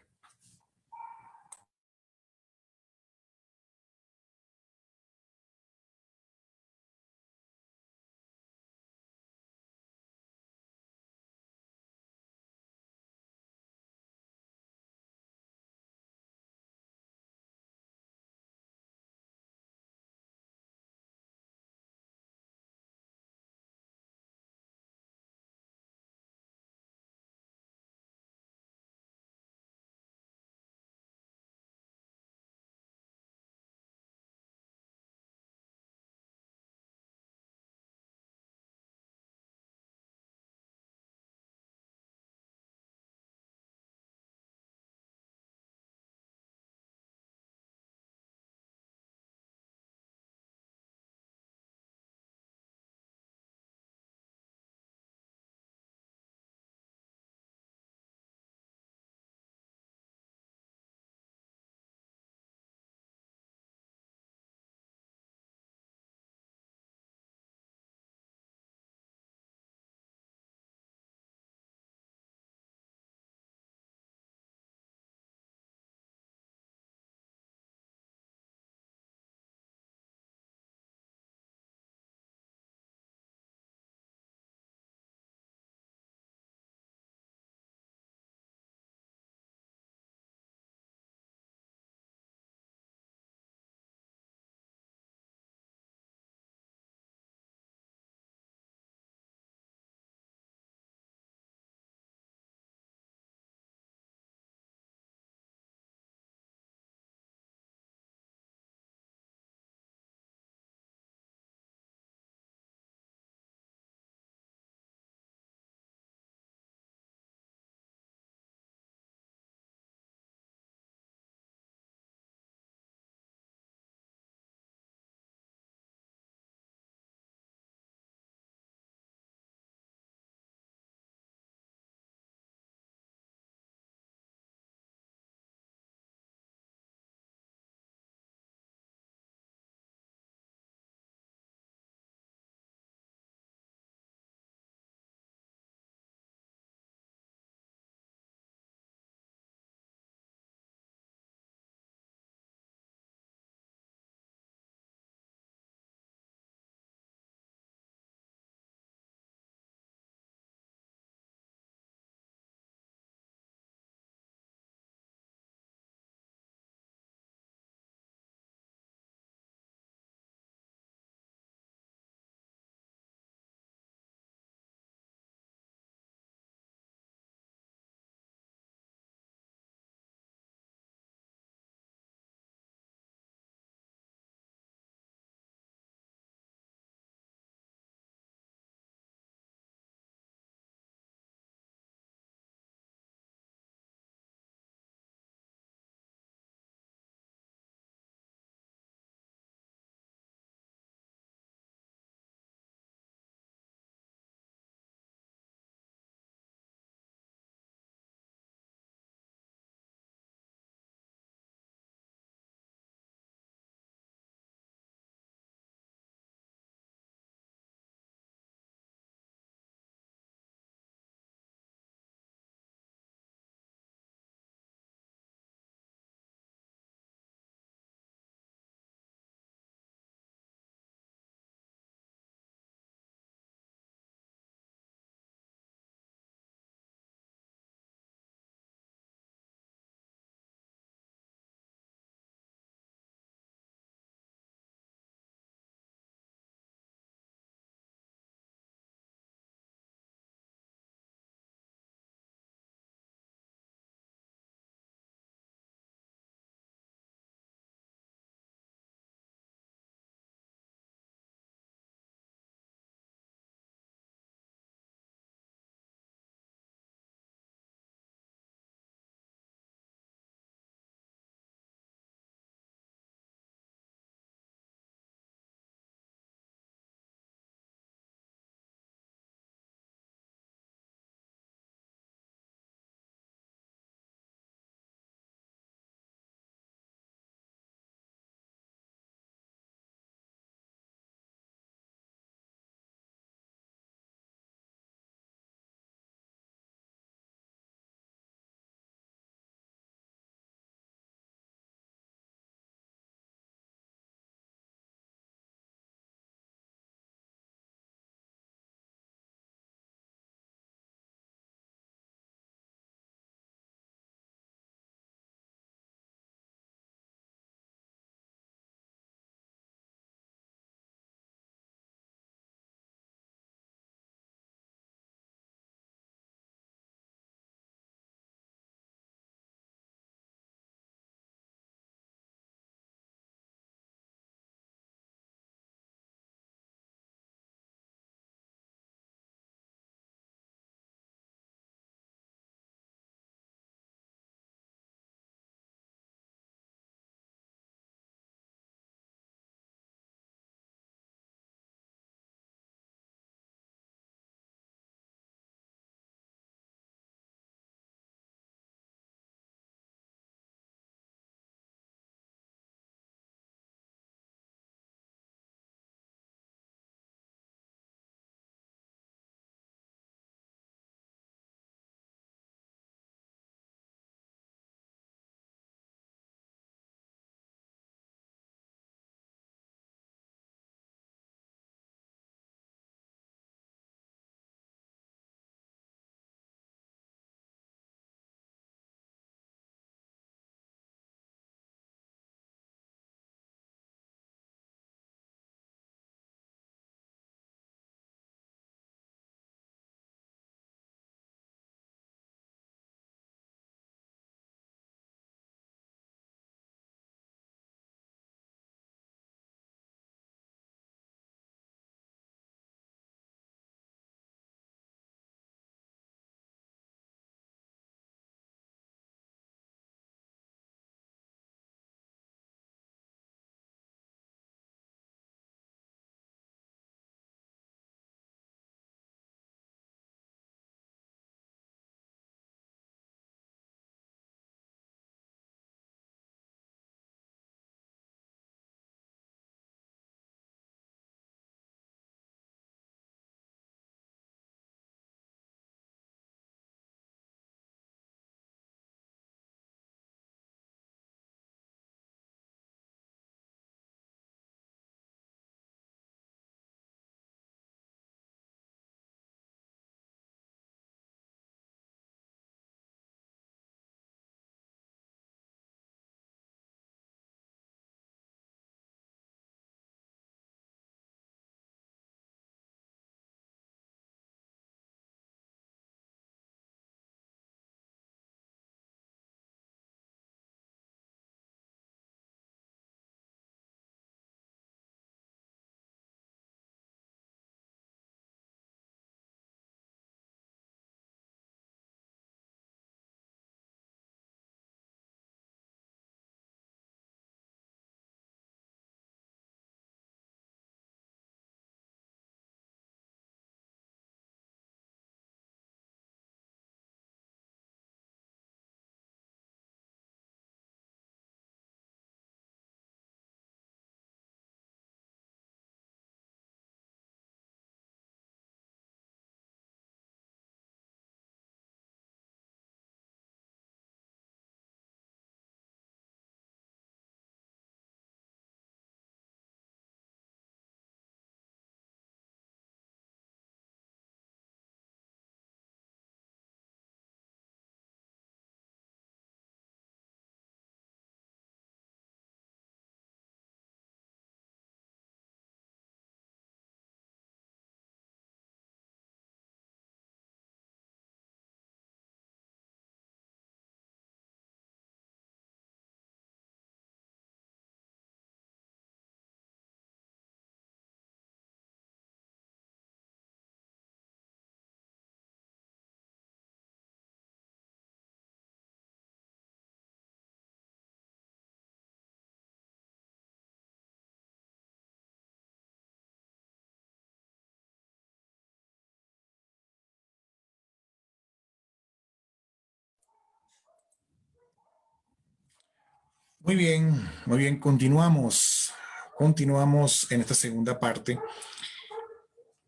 Muy bien, continuamos. Continuamos en esta segunda parte.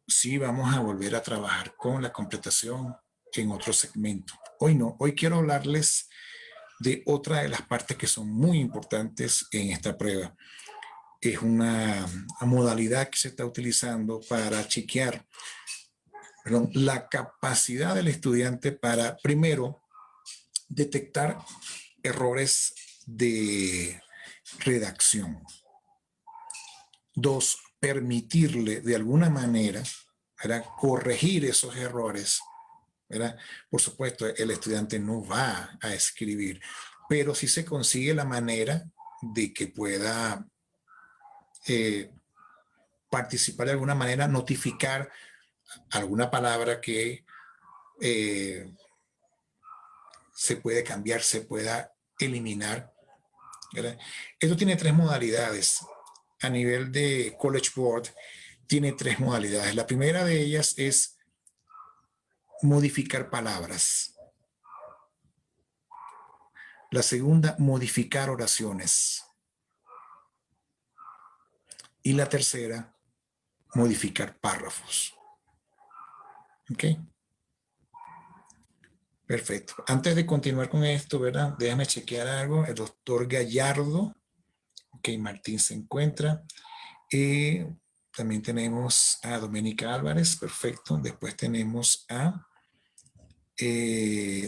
Sí, vamos a volver a trabajar con la completación en otro segmento. Hoy no, hoy quiero hablarles de otra de las partes que son muy importantes en esta prueba. Es una modalidad que se está utilizando para chequear, perdón, la capacidad del estudiante para, primero, detectar errores de redacción. Dos, permitirle de alguna manera, ¿verdad?, corregir esos errores, ¿verdad? Por supuesto, el estudiante no va a escribir, pero si se consigue la manera de que pueda participar de alguna manera, notificar alguna palabra que se puede cambiar, se pueda eliminar, ¿verdad? Esto tiene tres modalidades. A nivel de College Board, tiene tres modalidades. La primera de ellas es modificar palabras. La segunda, modificar oraciones. Y la tercera, modificar párrafos. ¿Ok? Perfecto. Antes de continuar con esto, ¿verdad? Déjame chequear algo. El doctor Gallardo. Ok, Martín se encuentra. También tenemos a Doménica Álvarez. Perfecto. Después tenemos a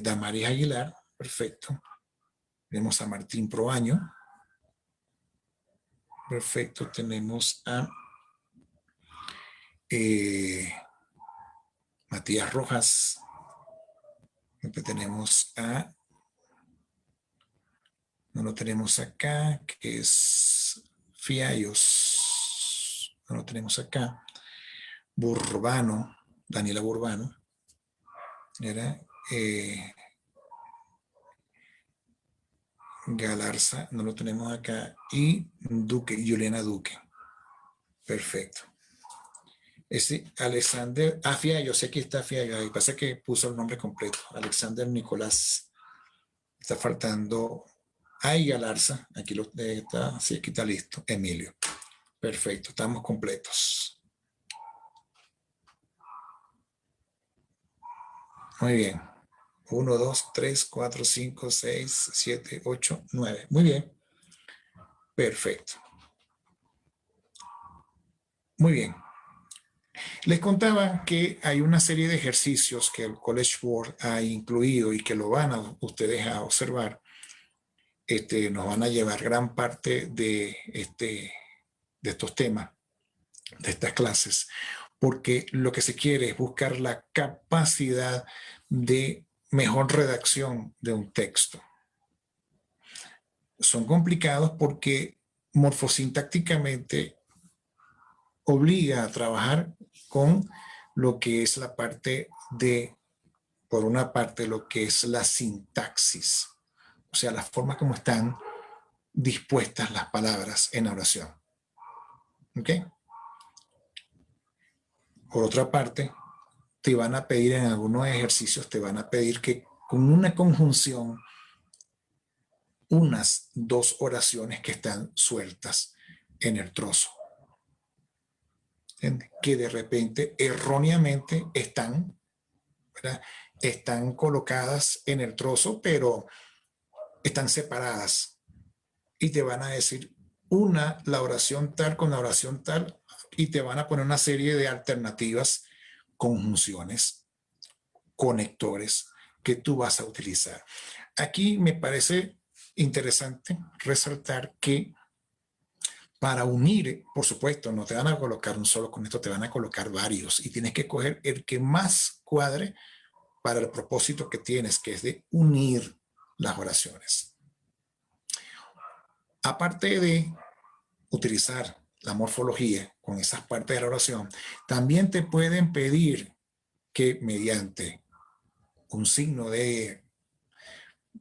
Damaris Aguilar. Perfecto. Tenemos a Martín Proaño. Perfecto. Tenemos a Matías Rojas. Después tenemos a, no lo tenemos acá, que es Fiallos. No lo tenemos acá. Burbano, Daniela Burbano. Era Galarza, no lo tenemos acá. Y Duque, Juliana Duque. Perfecto. Ese Alexander, Fiallos, sé que está Fiallos, ahí pasa que puso el nombre completo. Alexander Nicolás. Está faltando. Ay, Galarza, aquí lo está, sí, aquí está listo. Emilio. Perfecto, estamos completos. Muy bien. 1, 2, 3, 4, 5, 6, 7, 8, 9. Muy bien. Perfecto. Muy bien. Les contaba que hay una serie de ejercicios que el College Board ha incluido y que lo van a ustedes a observar. Nos van a llevar gran parte de estos temas, de estas clases, porque lo que se quiere es buscar la capacidad de mejor redacción de un texto. Son complicados porque morfosintácticamente obliga a trabajar con lo que es la parte de, por una parte, lo que es la sintaxis, o sea, la forma como están dispuestas las palabras en la oración. ¿Ok? Por otra parte, te van a pedir en algunos ejercicios, te van a pedir que con una conjunción, unas dos oraciones que están sueltas en el trozo, ¿entiendes?, que de repente erróneamente están, ¿verdad?, están colocadas en el trozo, pero están separadas. Y te van a decir la oración tal con la oración tal, y te van a poner una serie de alternativas, conjunciones, conectores que tú vas a utilizar. Aquí me parece interesante resaltar que para unir, por supuesto, no te van a colocar un solo conector, te van a colocar varios y tienes que coger el que más cuadre para el propósito que tienes, que es de unir las oraciones. Aparte de utilizar la morfología con esas partes de la oración, también te pueden pedir que mediante un signo de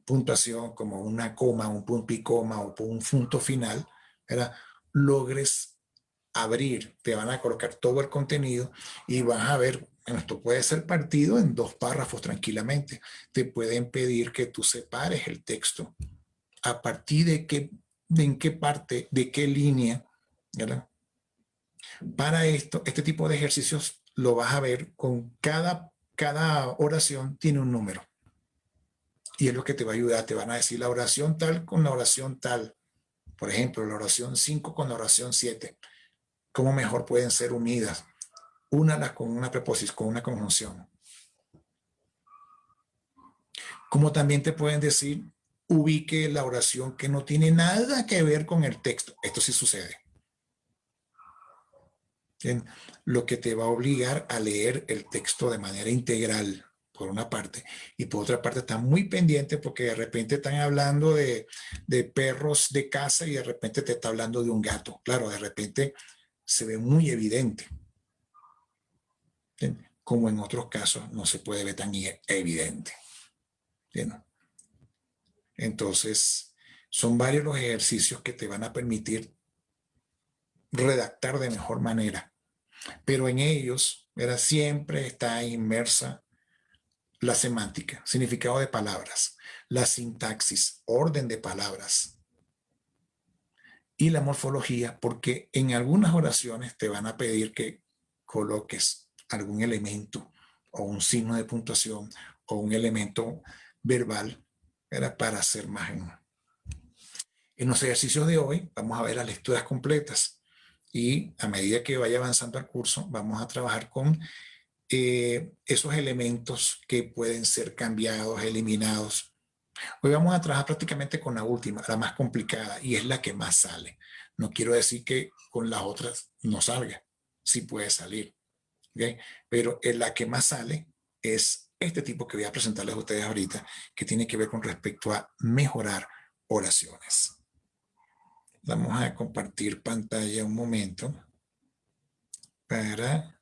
puntuación como una coma, un punto y coma o un punto final, ¿verdad?, logres abrir, te van a colocar todo el contenido y vas a ver, esto puede ser partido en 2 párrafos tranquilamente. Te pueden pedir que tú separes el texto a partir de qué de en qué parte, de qué línea, ¿verdad? Para esto, este tipo de ejercicios lo vas a ver con cada oración tiene un número. Y es lo que te va a ayudar. Te van a decir la oración tal con la oración tal. Por ejemplo, la oración 5 con la oración 7. ¿Cómo mejor pueden ser unidas? Únalas con una preposición, con una conjunción. Como también te pueden decir, ubique la oración que no tiene nada que ver con el texto. Esto sí sucede. ¿Bien? Lo que te va a obligar a leer el texto de manera integral, por una parte, y por otra parte está muy pendiente porque de repente están hablando de perros de casa y de repente te está hablando de un gato. Claro, de repente se ve muy evidente. ¿Bien? Como en otros casos no se puede ver tan evidente. ¿Bien? Entonces, son varios los ejercicios que te van a permitir redactar de mejor manera. Pero en ellos, ¿verdad? Siempre está inmersa la semántica, significado de palabras, la sintaxis, orden de palabras y la morfología, porque en algunas oraciones te van a pedir que coloques algún elemento o un signo de puntuación o un elemento verbal, ¿verdad? Para hacer más. En los ejercicios de hoy vamos a ver las lecturas completas y a medida que vaya avanzando el curso vamos a trabajar con esos elementos que pueden ser cambiados, eliminados. Hoy vamos a trabajar prácticamente con la última, la más complicada, y es la que más sale. No quiero decir que con las otras no salga, sí puede salir, ¿okay? Pero la que más sale es este tipo que voy a presentarles a ustedes ahorita, que tiene que ver con respecto a mejorar oraciones. Vamos a compartir pantalla un momento para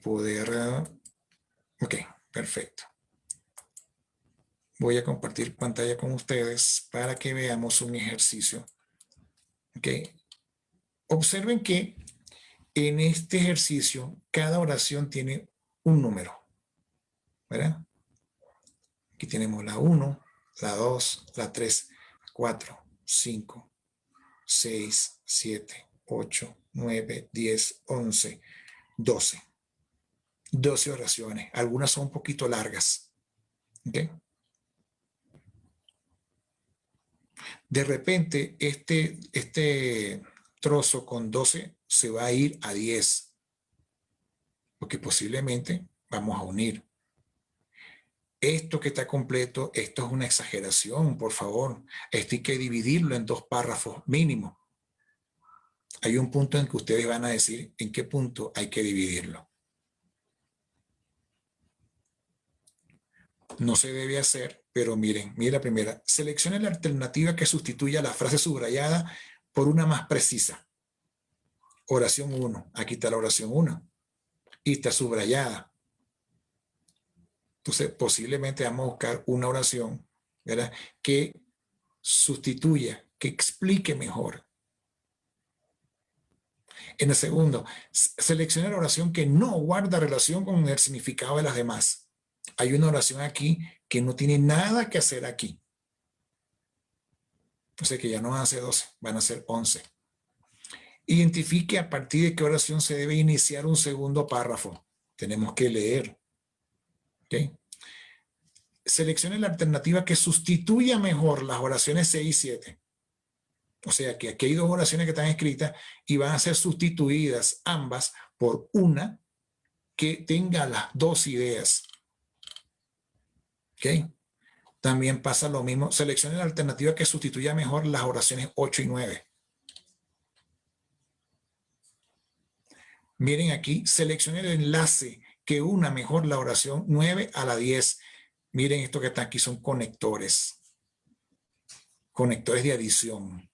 poder... ok, perfecto. Voy a compartir pantalla con ustedes para que veamos un ejercicio. Ok. Observen que en este ejercicio cada oración tiene un número. ¿Verdad? Aquí tenemos la 1, la 2, la 3, 4, 5, 6, 7, 8, 9, 10, 11, 12. 12 oraciones. Algunas son un poquito largas. ¿Ok? De repente, este trozo con 12 se va a ir a 10. Porque posiblemente vamos a unir. Esto que está completo, esto es una exageración, por favor. Esto hay que dividirlo en 2 párrafos mínimo. Hay un punto en que ustedes van a decir en qué punto hay que dividirlo. No se debe hacer, pero miren, mira la primera. Seleccione la alternativa que sustituya la frase subrayada por una más precisa. Oración 1. Aquí está la oración 1. Y está subrayada. Entonces, posiblemente vamos a buscar una oración, ¿verdad?, que sustituya, que explique mejor. En el segundo, seleccione la oración que no guarda relación con el significado de las demás. Hay una oración aquí que no tiene nada que hacer aquí. O sea que ya no van a ser 12, van a ser 11. Identifique a partir de qué oración se debe iniciar un segundo párrafo. Tenemos que leer. ¿Okay? Seleccione la alternativa que sustituya mejor las oraciones 6 y 7. O sea que aquí hay 2 oraciones que están escritas y van a ser sustituidas ambas por una que tenga las 2 ideas. ¿Ok? También pasa lo mismo. Seleccione la alternativa que sustituya mejor las oraciones 8 y 9. Miren aquí, seleccione el enlace que una mejor la oración 9 a la 10. Miren esto que está aquí, son conectores. Conectores de adición.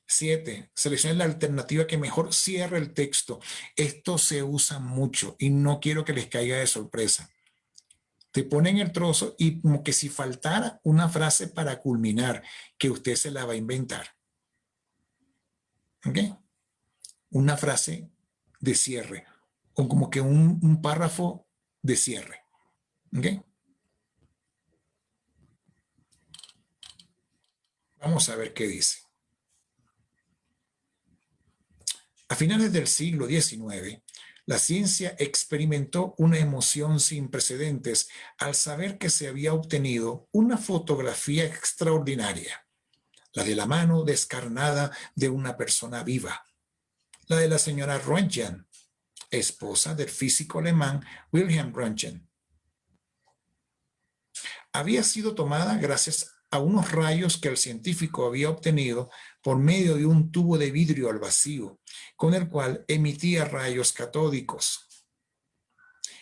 7. Seleccione la alternativa que mejor cierre el texto. Esto se usa mucho y no quiero que les caiga de sorpresa. Te ponen el trozo y como que si faltara una frase para culminar, que usted se la va a inventar. ¿Ok? Una frase de cierre o como que un párrafo de cierre. ¿Ok? Vamos a ver qué dice. A finales del siglo XIX, la ciencia experimentó una emoción sin precedentes al saber que se había obtenido una fotografía extraordinaria, la de la mano descarnada de una persona viva, la de la señora Röntgen, esposa del físico alemán Wilhelm Röntgen. Había sido tomada gracias a unos rayos que el científico había obtenido por medio de un tubo de vidrio al vacío, con el cual emitía rayos catódicos.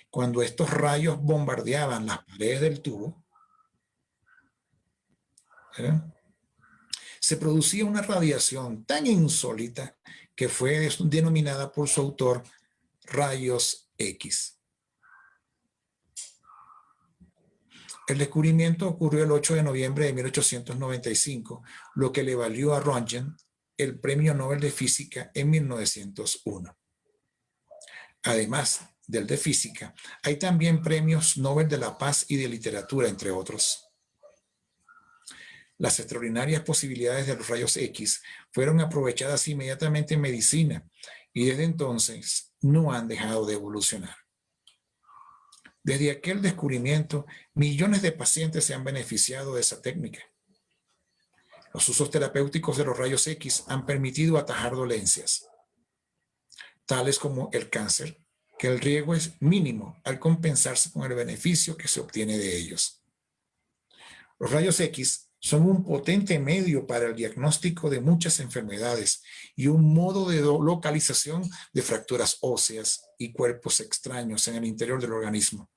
Cuando estos rayos bombardeaban las paredes del tubo, se producía una radiación tan insólita que fue denominada por su autor rayos X. El descubrimiento ocurrió el 8 de noviembre de 1895, lo que le valió a Röntgen el Premio Nobel de Física en 1901. Además del de Física, hay también premios Nobel de la Paz y de Literatura, entre otros. Las extraordinarias posibilidades de los rayos X fueron aprovechadas inmediatamente en medicina y desde entonces no han dejado de evolucionar. Desde aquel descubrimiento, millones de pacientes se han beneficiado de esa técnica. Los usos terapéuticos de los rayos X han permitido atajar dolencias, tales como el cáncer, que el riesgo es mínimo al compensarse con el beneficio que se obtiene de ellos. Los rayos X son un potente medio para el diagnóstico de muchas enfermedades y un modo de localización de fracturas óseas y cuerpos extraños en el interior del organismo.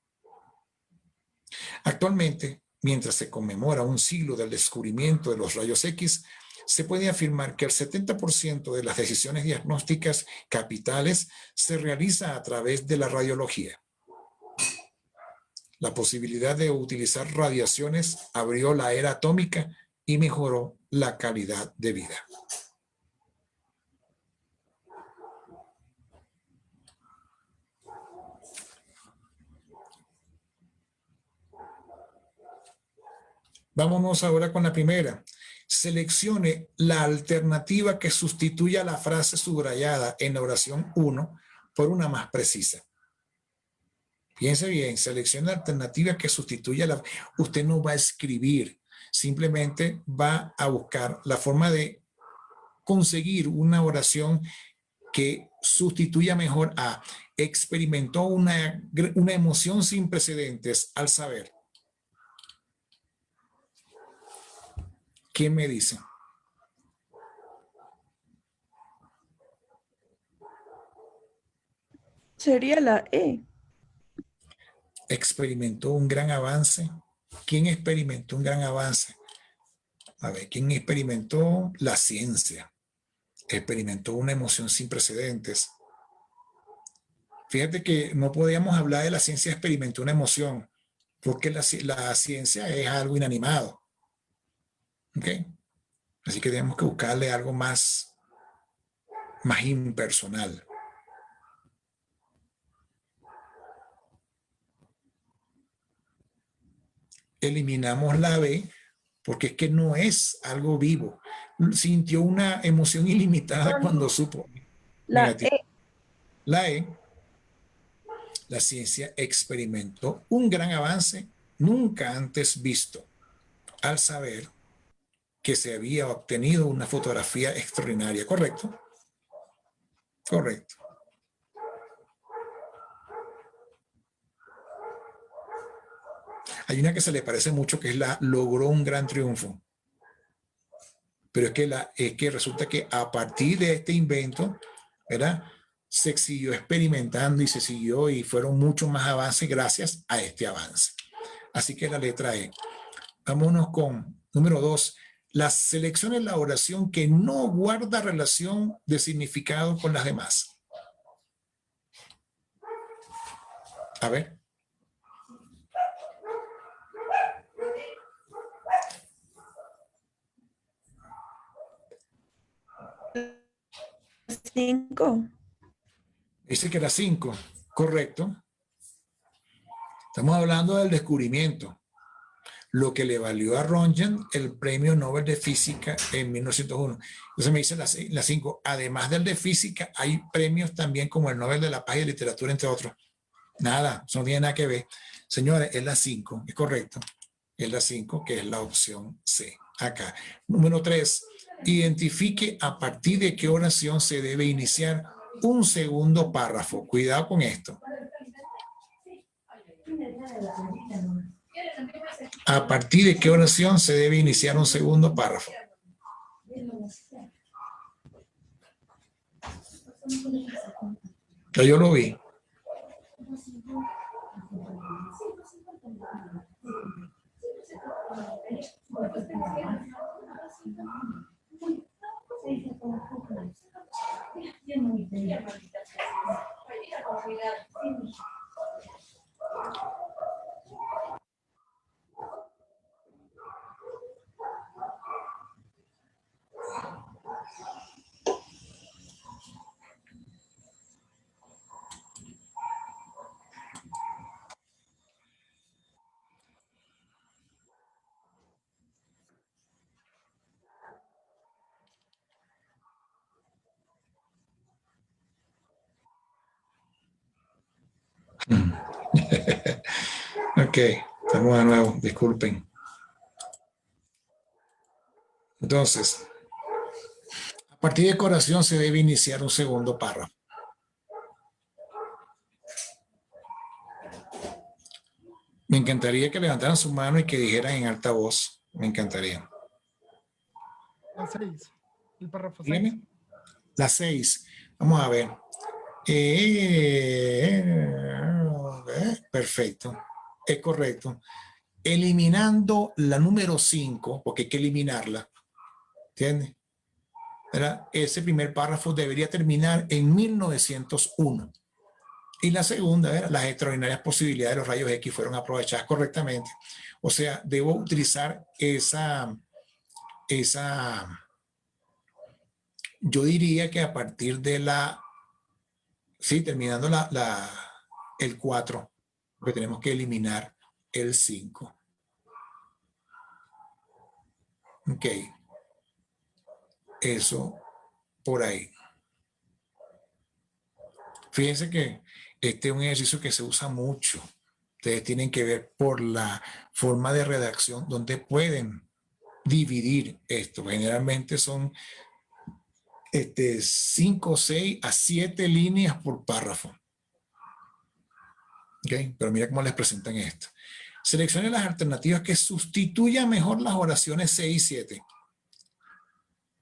Actualmente, mientras se conmemora un siglo del descubrimiento de los rayos X, se puede afirmar que el 70% de las decisiones diagnósticas capitales se realiza a través de la radiología. La posibilidad de utilizar radiaciones abrió la era atómica y mejoró la calidad de vida. Vámonos ahora con la primera. Seleccione la alternativa que sustituya la frase subrayada en la oración 1 por una más precisa. Piense bien, seleccione la alternativa que sustituya la... Usted no va a escribir, simplemente va a buscar la forma de conseguir una oración que sustituya mejor a experimentó una emoción sin precedentes al saber. ¿Quién me dice? Sería la E. Experimentó un gran avance. ¿Quién experimentó un gran avance? A ver, ¿quién experimentó la ciencia? Experimentó una emoción sin precedentes. Fíjate que no podíamos hablar de la ciencia experimentó una emoción, porque la ciencia es algo inanimado. ¿Ok? Así que tenemos que buscarle algo más impersonal. Eliminamos la B porque es que no es algo vivo. Sintió una emoción ilimitada cuando supo. La Negativo. E. La E. La ciencia experimentó un gran avance nunca antes visto al saber que se había obtenido una fotografía extraordinaria. ¿Correcto? Correcto. Hay una que se le parece mucho que es la logró un gran triunfo. Pero es que resulta que a partir de este invento, ¿verdad? Se siguió experimentando y se siguió y fueron muchos más avances gracias a este avance. Así que la letra E. Vámonos con número 2. Las selecciones la oración que no guarda relación de significado con las demás. A ver. Cinco. Dice que la 5, correcto. Estamos hablando del descubrimiento. lo que le valió a Röntgen el premio Nobel de Física en 1901. Entonces me dice la 5, además del de Física, hay premios también como el Nobel de la Paz y de Literatura, entre otros. Nada, eso no tiene nada que ver. Señores, es la 5, es correcto. Es la 5, que es la opción C. Acá. Número 3, identifique a partir de qué oración se debe iniciar un segundo párrafo. Cuidado con esto. ¿A partir de qué oración se debe iniciar un segundo párrafo? Ya yo lo vi. Ok, estamos de nuevo, disculpen. Entonces, a partir de qué oración se debe iniciar un segundo párrafo. Me encantaría que levantaran su mano y que dijeran en alta voz. Me encantaría. La 6, el párrafo 6. Dígame. La 6. Vamos a ver. Perfecto. Es correcto. Eliminando la número 5, porque hay que eliminarla. ¿Entiendes? ¿Verdad? Ese primer párrafo debería terminar en 1901. Y la segunda, ¿verdad? Las extraordinarias posibilidades de los rayos X fueron aprovechadas correctamente. O sea, debo utilizar yo diría que a partir de sí, terminando el 4, porque tenemos que eliminar el 5. Ok. Eso por ahí. Fíjense que este es un ejercicio que se usa mucho. Ustedes tienen que ver por la forma de redacción donde pueden dividir esto. Generalmente son 5, 6 a 7 líneas por párrafo. ¿Okay? Pero mira cómo les presentan esto. Seleccione las alternativas que sustituyan mejor las oraciones 6 y 7.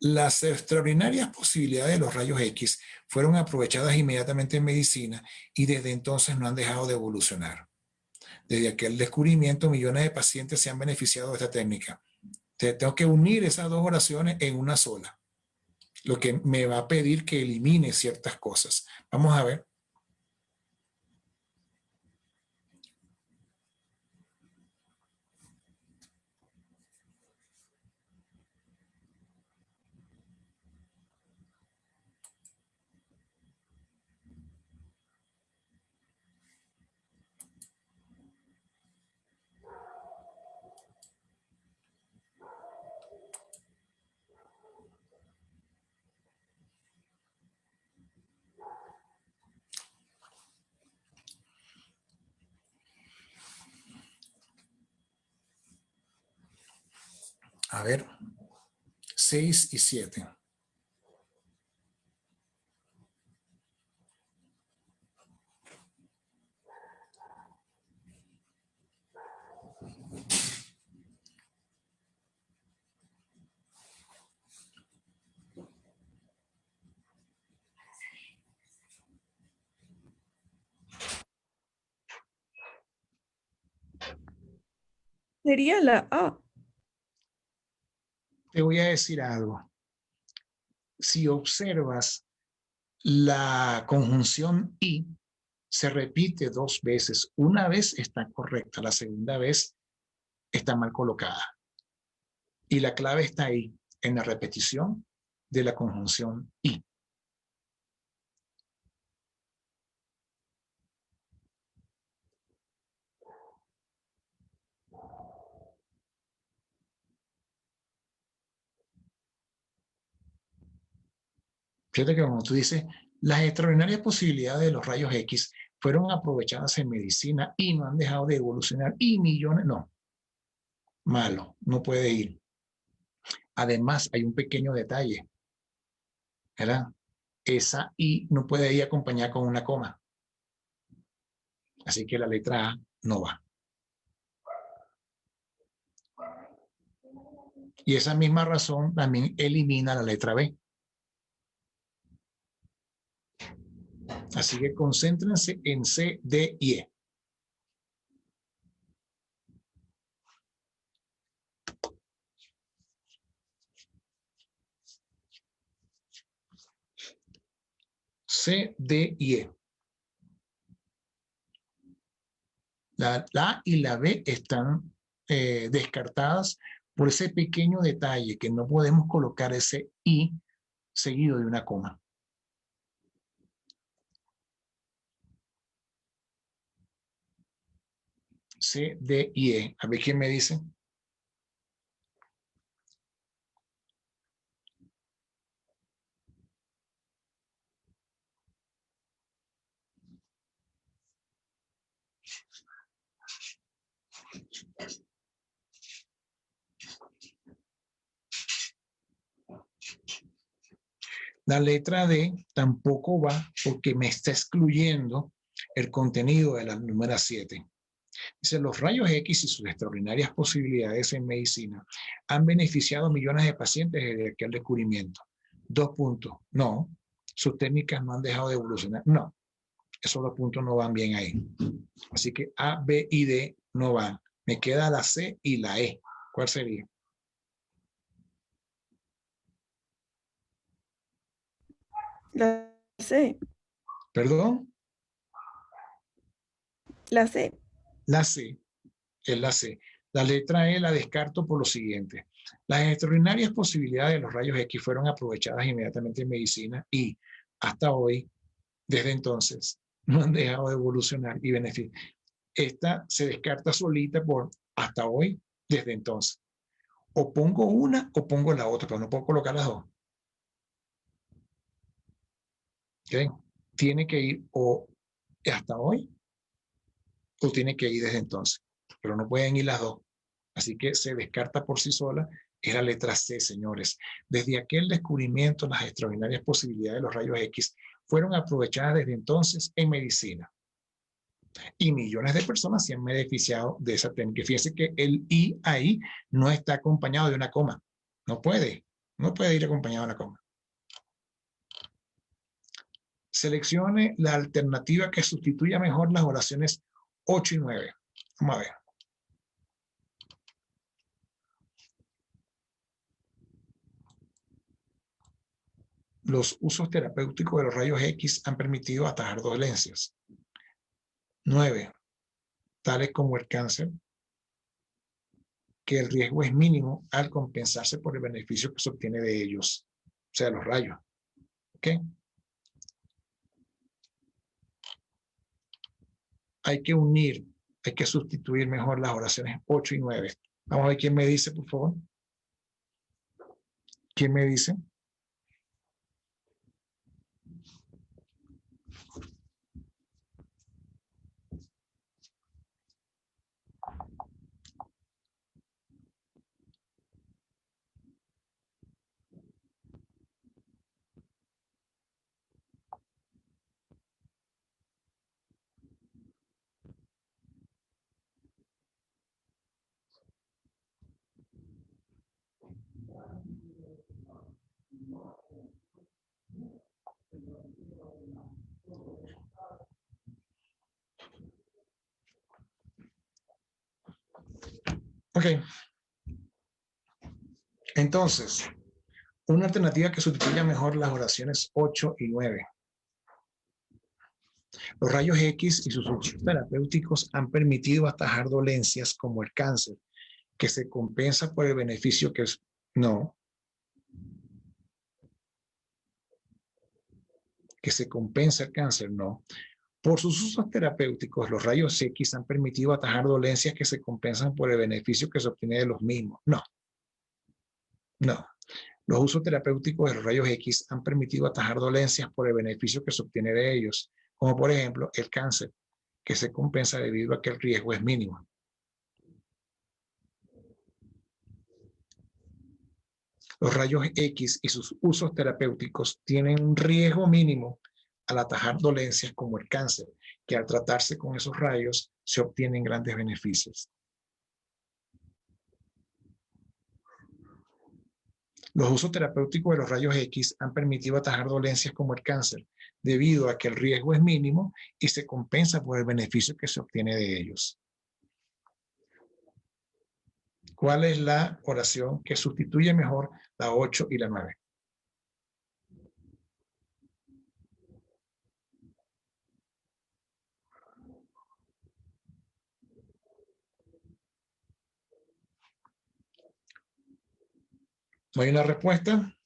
Las extraordinarias posibilidades de los rayos X fueron aprovechadas inmediatamente en medicina y desde entonces no han dejado de evolucionar. Desde aquel descubrimiento, millones de pacientes se han beneficiado de esta técnica. Entonces, tengo que unir esas dos oraciones en una sola, lo que me va a pedir que elimine ciertas cosas. Vamos a ver. A ver. 6 y 7. Sería la A. Te voy a decir algo. Si observas, la conjunción y se repite 2 veces. Una vez está correcta, la segunda vez está mal colocada. Y la clave está ahí, en la repetición de la conjunción y. Fíjate que cuando tú dices, las extraordinarias posibilidades de los rayos X fueron aprovechadas en medicina y no han dejado de evolucionar y millones, no, malo, no puede ir. Además, hay un pequeño detalle, ¿verdad? Esa I no puede ir acompañada con una coma. Así que la letra A no va. Y esa misma razón también elimina la letra B. Así que concéntrense en C, D y E. C, D y E. La A y la B están descartadas por ese pequeño detalle que no podemos colocar ese I seguido de una coma. C, D y E. A ver quién me dice. La letra D tampoco va porque me está excluyendo el contenido de la número 7. Dice, los rayos X y sus extraordinarias posibilidades en medicina han beneficiado a millones de pacientes desde aquel descubrimiento. 2 puntos. No, sus técnicas no han dejado de evolucionar. No, esos 2 puntos no van bien ahí. Así que A, B y D no van. Me queda la C y la E. ¿Cuál sería? La C. ¿Perdón? La C. La C es la C. La letra E la descarto por lo siguiente. Las extraordinarias posibilidades de los rayos X fueron aprovechadas inmediatamente en medicina y hasta hoy, desde entonces, no han dejado de evolucionar y beneficiar. Esta se descarta solita por hasta hoy, desde entonces. O pongo una o pongo la otra, pero no puedo colocar las dos. ¿Okay? Tiene que ir o hasta hoy o tiene que ir desde entonces, pero no pueden ir las dos. Así que se descarta por sí sola, es la letra C, señores. Desde aquel descubrimiento, las extraordinarias posibilidades de los rayos X fueron aprovechadas desde entonces en medicina. Y millones de personas se han beneficiado de esa técnica. Fíjense que el I ahí no está acompañado de una coma. No puede ir acompañado de una coma. Seleccione la alternativa que sustituya mejor las oraciones 8 y 9. Vamos a ver. Los usos terapéuticos de los rayos X han permitido atajar dolencias. 9. Tales como el cáncer, que el riesgo es mínimo al compensarse por el beneficio que se obtiene de ellos, o sea, los rayos. ¿Ok? Hay que unir, hay que sustituir mejor las oraciones 8 y 9. Vamos a ver quién me dice, por favor. ¿Quién me dice? Ok. Entonces, una alternativa que sustituya mejor las oraciones 8 y 9. Los rayos X y sus usos terapéuticos han permitido atajar dolencias como el cáncer, que se compensa por el beneficio que es... No. Que se compensa el cáncer, no. Por sus usos terapéuticos, los rayos X han permitido atajar dolencias que se compensan por el beneficio que se obtiene de los mismos. No. No. Los usos terapéuticos de los rayos X han permitido atajar dolencias por el beneficio que se obtiene de ellos, como por ejemplo el cáncer, que se compensa debido a que el riesgo es mínimo. Los rayos X y sus usos terapéuticos tienen un riesgo mínimo al atajar dolencias como el cáncer, que al tratarse con esos rayos se obtienen grandes beneficios. Los usos terapéuticos de los rayos X han permitido atajar dolencias como el cáncer, debido a que el riesgo es mínimo y se compensa por el beneficio que se obtiene de ellos. ¿Cuál es la oración que sustituye mejor la 8 y la 9? ¿No hay una respuesta?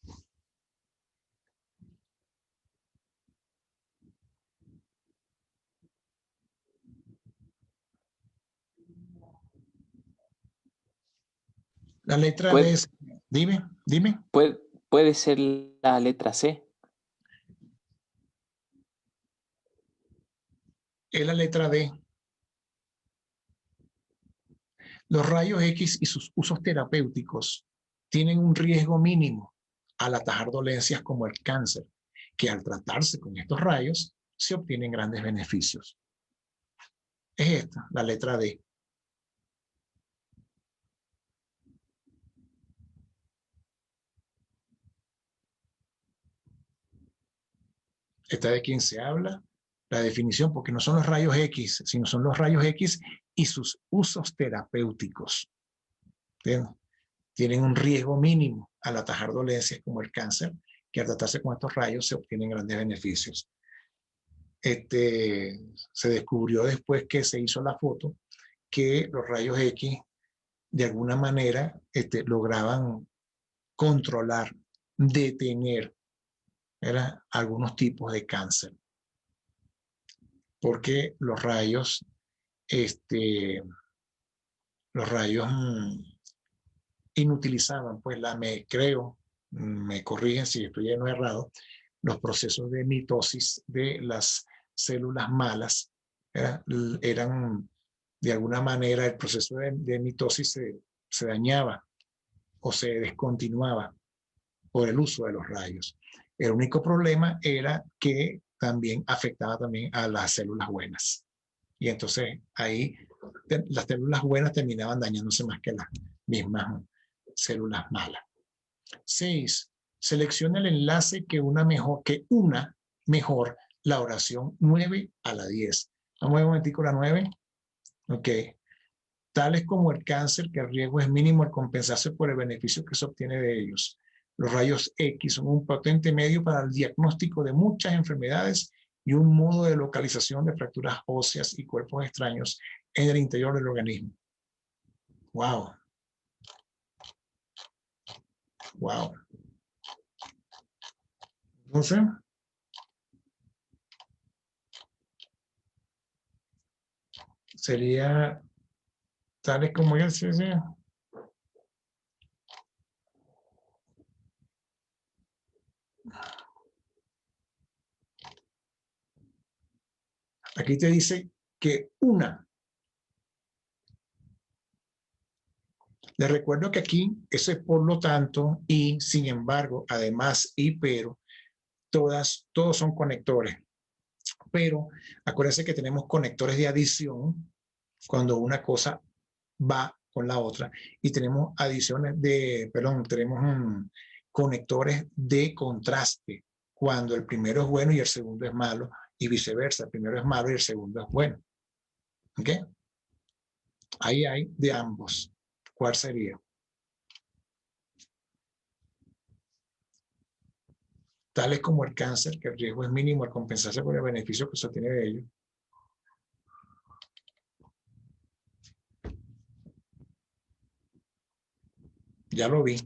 La letra D es... Dime. Puede ser la letra C. Es la letra D. Los rayos X y sus usos terapéuticos tienen un riesgo mínimo al atajar dolencias como el cáncer, que al tratarse con estos rayos se obtienen grandes beneficios. Es esta, la letra D. Esta de quien se habla, la definición, porque no son los rayos X, sino son los rayos X y sus usos terapéuticos. ¿Entiendes? Tienen un riesgo mínimo al atajar dolencias como el cáncer, que al tratarse con estos rayos se obtienen grandes beneficios. Se descubrió después que se hizo la foto que los rayos X de alguna manera lograban controlar, detener algunos tipos de cáncer. Porque los rayos inutilizaban, pues me corrigen si estoy en lo errado, los procesos de mitosis de las células malas eran de alguna manera el proceso de mitosis se dañaba o se descontinuaba por el uso de los rayos. El único problema era que también afectaba también a las células buenas. Y entonces ahí las células buenas terminaban dañándose más que las mismas células malas. 6. Selecciona el enlace que una mejor la oración 9 a la 10. Vamos a ver un momentico la 9. Ok. Tales como el cáncer, que el riesgo es mínimo al compensarse por el beneficio que se obtiene de ellos. Los rayos X son un potente medio para el diagnóstico de muchas enfermedades y un modo de localización de fracturas óseas y cuerpos extraños en el interior del organismo. Wow. Wow. Entonces, sería tales como él se dice. Aquí te dice que una. Les recuerdo que aquí, eso es por lo tanto, y sin embargo, además, y pero, todos son conectores. Pero acuérdense que tenemos conectores de adición cuando una cosa va con la otra y tenemos tenemos conectores de contraste cuando el primero es bueno y el segundo es malo y viceversa, el primero es malo y el segundo es bueno. ¿Ok? Ahí hay de ambos. ¿Cuál sería? Tales como el cáncer, que el riesgo es mínimo al compensarse por el beneficio que se obtiene de ello. Ya lo vi.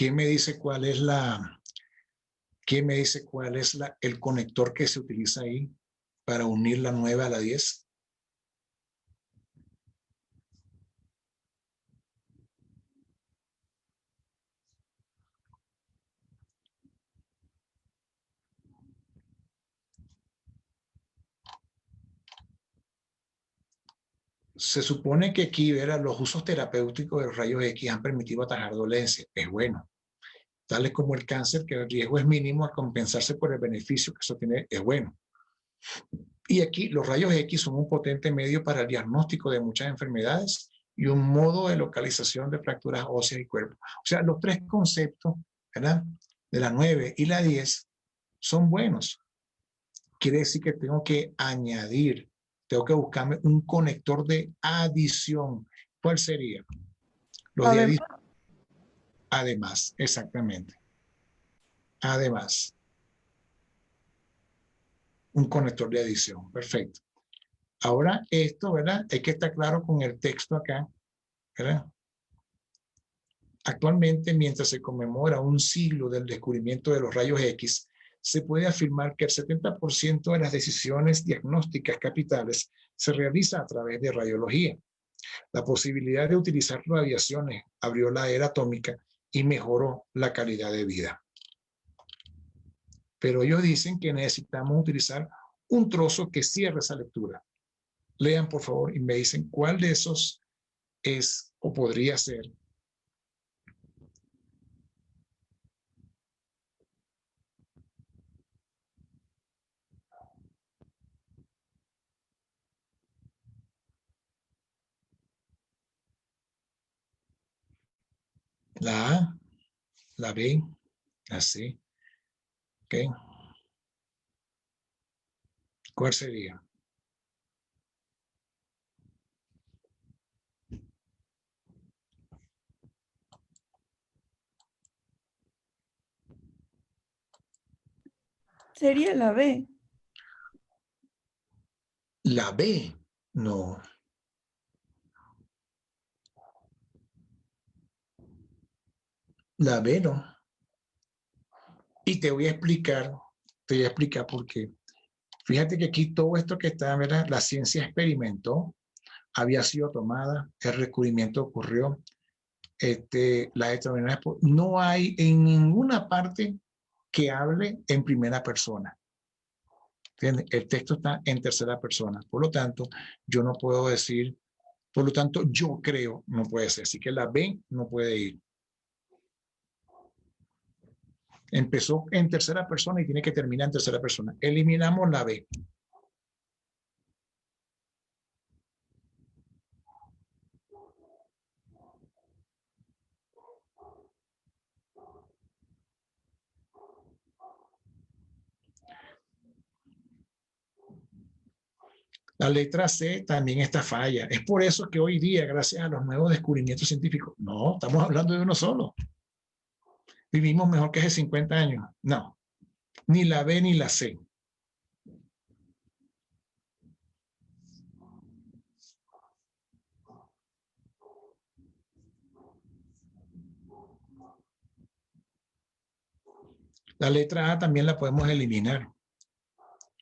¿Quién me dice cuál es el conector que se utiliza ahí para unir la 9 a la 10? Se supone que aquí, ¿verdad? Los usos terapéuticos de los rayos X han permitido atajar dolencias. Es bueno. Tales como el cáncer, que el riesgo es mínimo a compensarse por el beneficio que eso tiene, es bueno. Y aquí los rayos X son un potente medio para el diagnóstico de muchas enfermedades y un modo de localización de fracturas óseas y cuerpo. O sea, los tres conceptos, ¿verdad? De la 9 y la 10 son buenos. Quiere decir que tengo que añadir, tengo que buscarme un conector de adición. ¿Cuál sería? Los de adición. Además, exactamente. Además. Un conector de adición. Perfecto. Ahora esto, ¿verdad? Hay que estar claro con el texto acá, ¿verdad? Actualmente, mientras se conmemora un siglo del descubrimiento de los rayos X, se puede afirmar que el 70% de las decisiones diagnósticas capitales se realiza a través de radiología. La posibilidad de utilizar radiaciones abrió la era atómica y mejoró la calidad de vida. Pero ellos dicen que necesitamos utilizar un trozo que cierre esa lectura. Lean, por favor, y me dicen cuál de esos es o podría ser. La A, la B, la C. ¿Ok? ¿Cuál sería? Sería la B. La B, no. La B no. Y te voy a explicar por qué. Fíjate que aquí todo esto que está, ¿verdad? La ciencia experimentó, había sido tomada, el descubrimiento ocurrió, la extraordinaria, no hay en ninguna parte que hable en primera persona. ¿Entiendes? El texto está en tercera persona. Por lo tanto, yo no puedo decir, por lo tanto, yo creo, no puede ser. Así que la B no puede ir. Empezó en tercera persona y tiene que terminar en tercera persona. Eliminamos la B. La letra C también está falla. Es por eso que hoy día, gracias a los nuevos descubrimientos científicos, no, estamos hablando de uno solo. Vivimos mejor que hace 50 años. No, ni la B ni la C. La letra A también la podemos eliminar.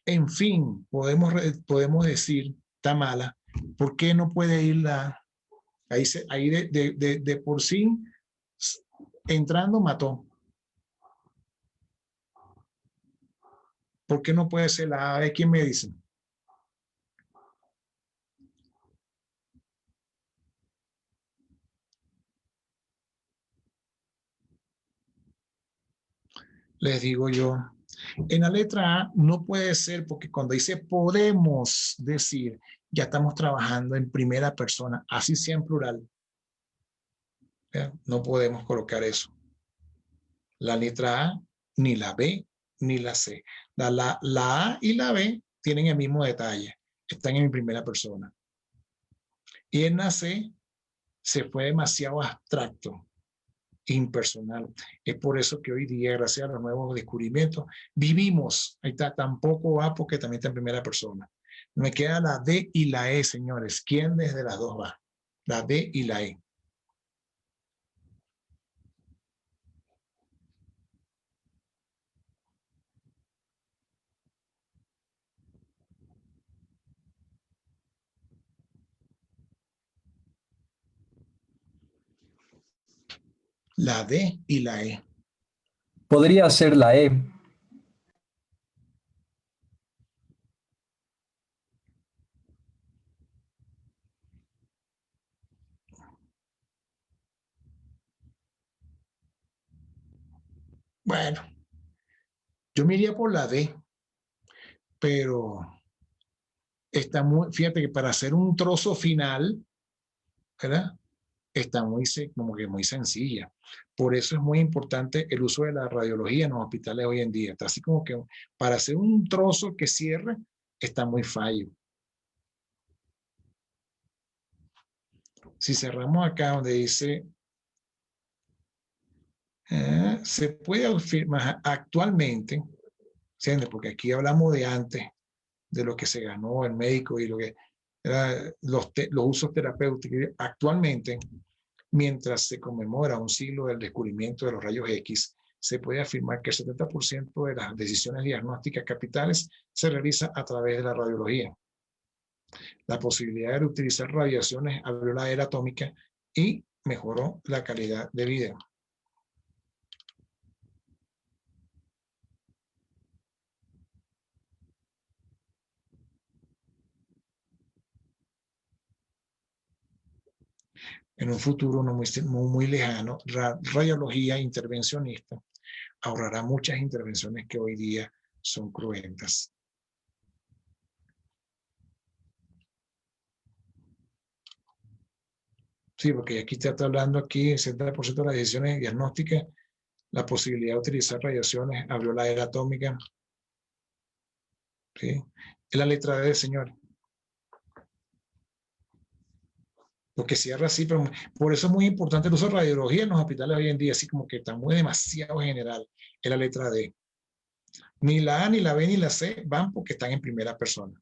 En fin, podemos decir, está mala, ¿por qué no puede ir la A? Ahí de por sí, entrando mató. ¿Por qué no puede ser la A? ¿Quién me dice? Les digo yo, en la letra A no puede ser porque cuando dice podemos decir, ya estamos trabajando en primera persona, así sea en plural. No podemos colocar eso. La letra A, ni la B, ni la C. La A y la B tienen el mismo detalle. Están en primera persona. Y en la C se fue demasiado abstracto, impersonal. Es por eso que hoy día, gracias a los nuevos descubrimientos, vivimos. Ahí está, tampoco A porque también está en primera persona. Me queda la D y la E, señores. ¿Quién desde las dos va? La D y la E. La D y la E. Podría ser la E. Bueno, yo me iría por la D, pero está muy, fíjate que para hacer un trozo final, ¿verdad? Está muy, como que muy sencilla. Por eso es muy importante el uso de la radiología en los hospitales hoy en día. Está así como que para hacer un trozo que cierre, está muy fallo. Si cerramos acá donde dice, se puede afirmar actualmente, ¿entiendes? Porque aquí hablamos de antes, de lo que se ganó el médico y lo que los usos terapéuticos. Actualmente, mientras se conmemora un siglo del descubrimiento de los rayos X, se puede afirmar que el 70% de las decisiones diagnósticas capitales se realiza a través de la radiología. La posibilidad de utilizar radiaciones abrió la era atómica y mejoró la calidad de vida. En un futuro no muy lejano, radiología intervencionista ahorrará muchas intervenciones que hoy día son cruentas. Sí, porque aquí te está hablando aquí, el 70% de las decisiones diagnósticas, la posibilidad de utilizar radiaciones abrió la era atómica. ¿Sí? Es la letra D, señor. Porque cierra así, pero por eso es muy importante el uso de radiología en los hospitales hoy en día, así como que está muy demasiado general. Es la letra D. Ni la A, ni la B, ni la C van porque están en primera persona.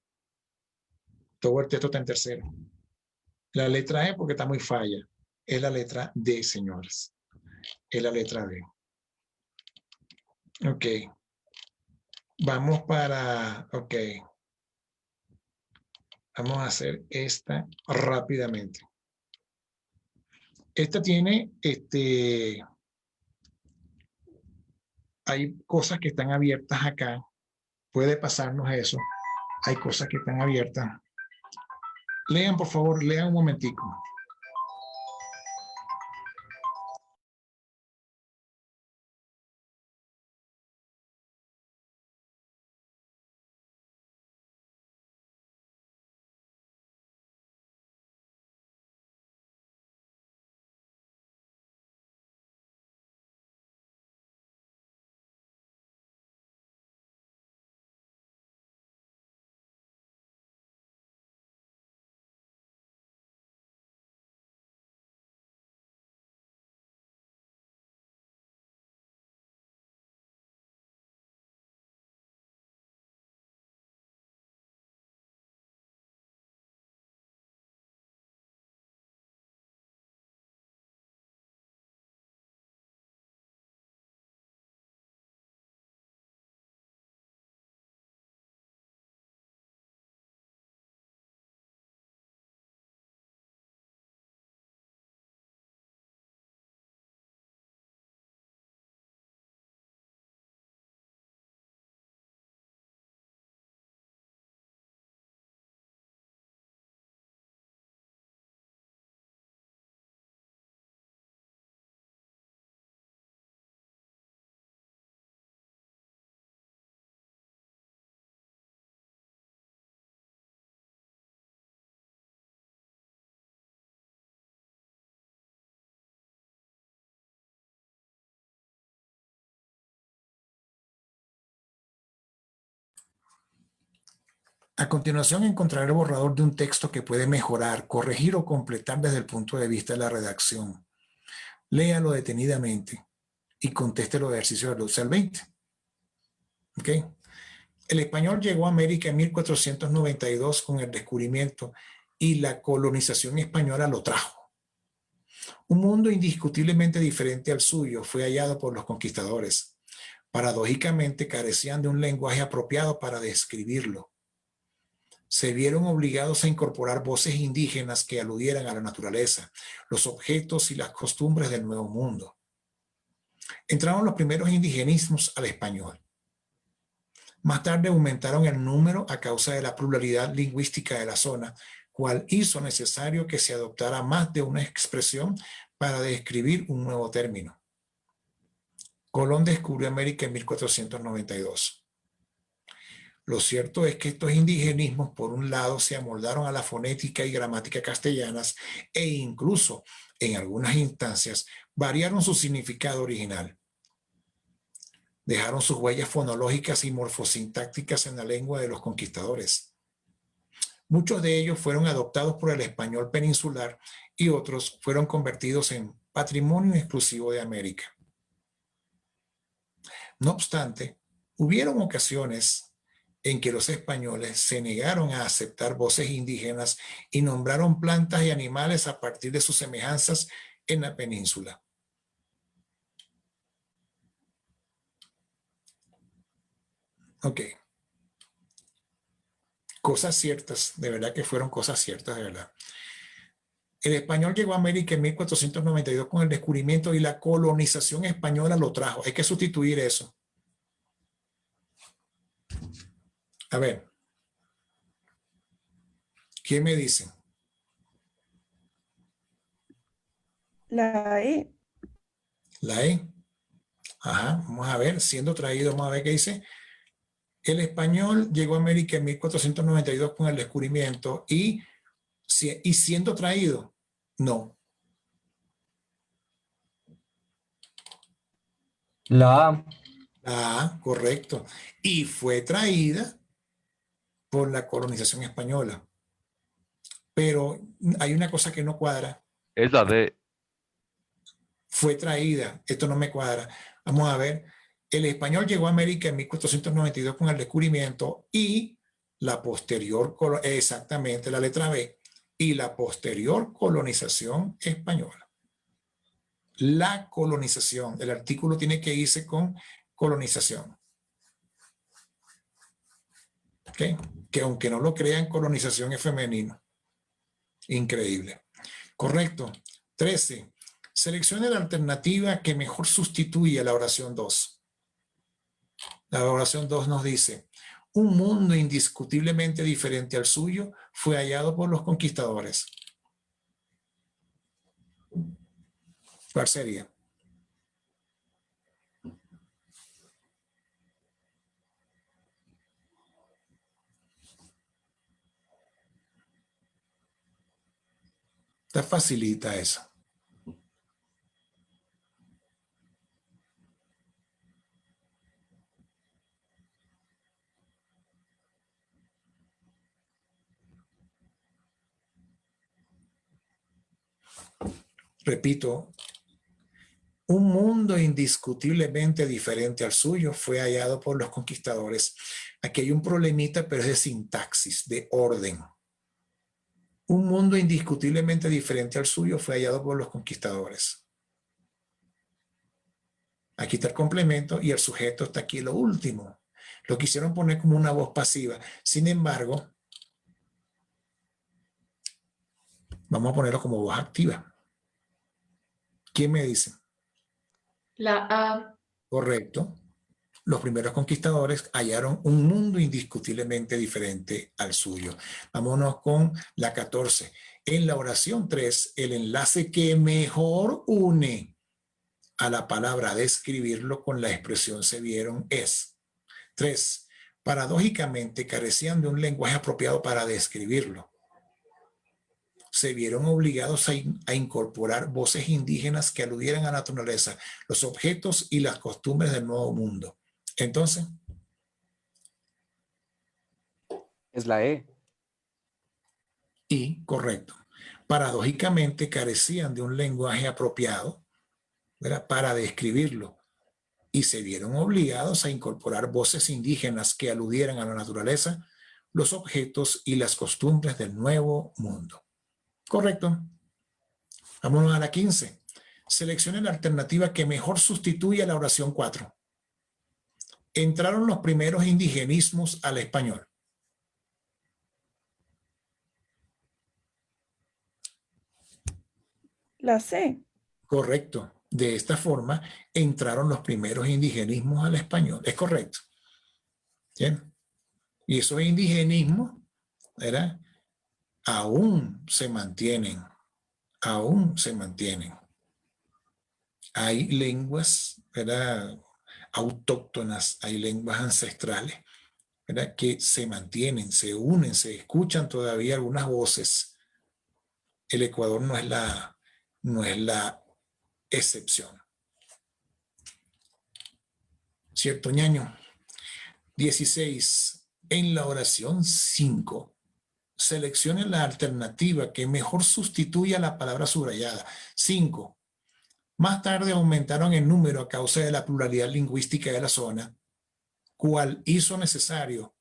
Todo el texto está en tercero. La letra E porque está muy falla. Es la letra D, señores. Es la letra D. Ok. Vamos para... Ok. Vamos a hacer esta rápidamente. Esta tiene... hay cosas que están abiertas acá. Puede pasarnos eso. Hay cosas que están abiertas. Lean, por favor, lean un momentico. A continuación encontrará el borrador de un texto que puede mejorar, corregir o completar desde el punto de vista de la redacción. Léalo detenidamente y conteste los ejercicios del 12 al 20. ¿Ok? El español llegó a América en 1492 con el descubrimiento y la colonización española lo trajo. Un mundo indiscutiblemente diferente al suyo fue hallado por los conquistadores. Paradójicamente carecían de un lenguaje apropiado para describirlo. Se vieron obligados a incorporar voces indígenas que aludieran a la naturaleza, los objetos y las costumbres del Nuevo Mundo. Entraron los primeros indigenismos al español. Más tarde aumentaron el número a causa de la pluralidad lingüística de la zona, cual hizo necesario que se adoptara más de una expresión para describir un nuevo término. Colón descubrió América en 1492. Lo cierto es que estos indigenismos, por un lado, se amoldaron a la fonética y gramática castellanas e incluso, en algunas instancias, variaron su significado original. Dejaron sus huellas fonológicas y morfosintácticas en la lengua de los conquistadores. Muchos de ellos fueron adoptados por el español peninsular y otros fueron convertidos en patrimonio exclusivo de América. No obstante, hubieron ocasiones en que los españoles se negaron a aceptar voces indígenas y nombraron plantas y animales a partir de sus semejanzas en la península. Ok. Cosas ciertas, de verdad que fueron cosas ciertas, de verdad. El español llegó a América en 1492 con el descubrimiento y la colonización española lo trajo. Hay que sustituir eso. A ver. ¿Qué me dicen? La E. La E. Ajá, vamos a ver, siendo traído, vamos a ver qué dice. El español llegó a América en 1492 con el descubrimiento y siendo traído, no. La A. La A, correcto. Y fue traída por la colonización española. Pero hay una cosa que no cuadra. Es la D. Fue traída. Esto no me cuadra. Vamos a ver. El español llegó a América en 1492 con el descubrimiento y la posterior, exactamente la letra B, y la posterior colonización española. La colonización. El artículo tiene que irse con colonización. ¿Okay? Que aunque no lo crean, colonización es femenino. Increíble. Correcto. 13. Seleccione la alternativa que mejor sustituye a la oración 2. La oración 2 nos dice, un mundo indiscutiblemente diferente al suyo fue hallado por los conquistadores. ¿Cuál sería? Está facilita eso. Repito, un mundo indiscutiblemente diferente al suyo fue hallado por los conquistadores. Aquí hay un problemita, pero es de sintaxis, de orden. Un mundo indiscutiblemente diferente al suyo fue hallado por los conquistadores. Aquí está el complemento y el sujeto está aquí lo último. Lo quisieron poner como una voz pasiva. Sin embargo, vamos a ponerlo como voz activa. ¿Quién me dice? La A. Correcto. Los primeros conquistadores hallaron un mundo indiscutiblemente diferente al suyo. Vámonos con la 14. En la oración 3, el enlace que mejor une a la palabra describirlo con la expresión se vieron es 3. Paradójicamente carecían de un lenguaje apropiado para describirlo. Se vieron obligados a incorporar voces indígenas que aludieran a la naturaleza, los objetos y las costumbres del nuevo mundo. Entonces, Es la E. y correcto. Paradójicamente carecían de un lenguaje apropiado, ¿verdad?, para describirlo y se vieron obligados a incorporar voces indígenas que aludieran a la naturaleza, los objetos y las costumbres del nuevo mundo. Correcto. Vámonos a la 15. Seleccione la alternativa que mejor sustituye a la oración 4. Entraron los primeros indigenismos al español. La C. Correcto. De esta forma entraron los primeros indigenismos al español. ¿Es correcto? ¿Bien? Y esos indigenismos, ¿verdad? Aún se mantienen. Aún se mantienen. Hay lenguas, ¿verdad?, autóctonas, hay lenguas ancestrales, ¿verdad?, que se mantienen, se unen, se escuchan todavía algunas voces. El Ecuador no es la excepción. ¿Cierto, ñaño? 16. En la oración 5, seleccione la alternativa que mejor sustituya la palabra subrayada. 5. Más tarde aumentaron el número a causa de la pluralidad lingüística de la zona, cual hizo necesario.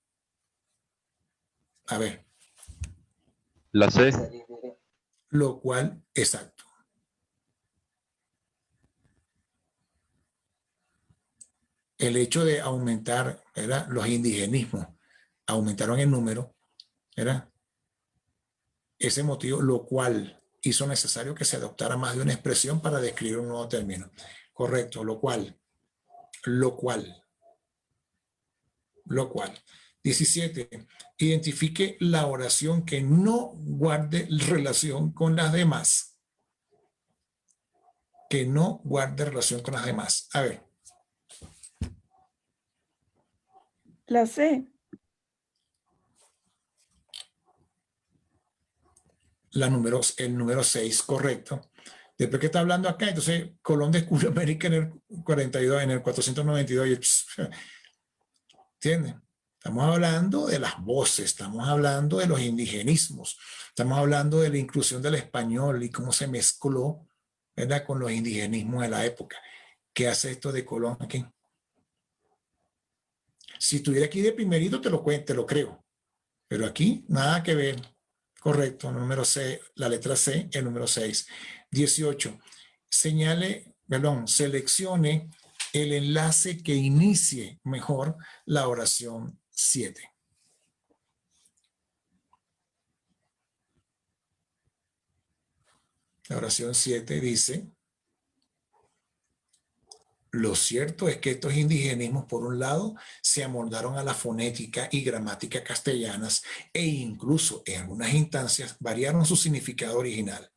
A ver. La C. Lo cual, exacto. El hecho de aumentar, ¿verdad?, los indigenismos, aumentaron el número, ¿verdad? Ese motivo, lo cual hizo necesario que se adoptara más de una expresión para describir un nuevo término. Correcto, lo cual. 17. Identifique la oración que no guarde relación con las demás. Que no guarde relación con las demás. A ver. La C. El número 6, correcto. Después que está hablando acá, entonces Colón descubrió América en el 42, en el 492. ¿Entiendes? Estamos hablando de las voces, estamos hablando de los indigenismos, estamos hablando de la inclusión del español y cómo se mezcló, ¿verdad?, con los indigenismos de la época. ¿Qué hace esto de Colón aquí? Si estuviera aquí de primerito te lo creo, pero aquí nada que ver. Correcto, número C, la letra C, el número 6. 18. Seleccione el enlace que inicie mejor la oración 7. La oración 7 dice: lo cierto es que estos indigenismos, por un lado, se amoldaron a la fonética y gramática castellanas e incluso en algunas instancias variaron su significado original.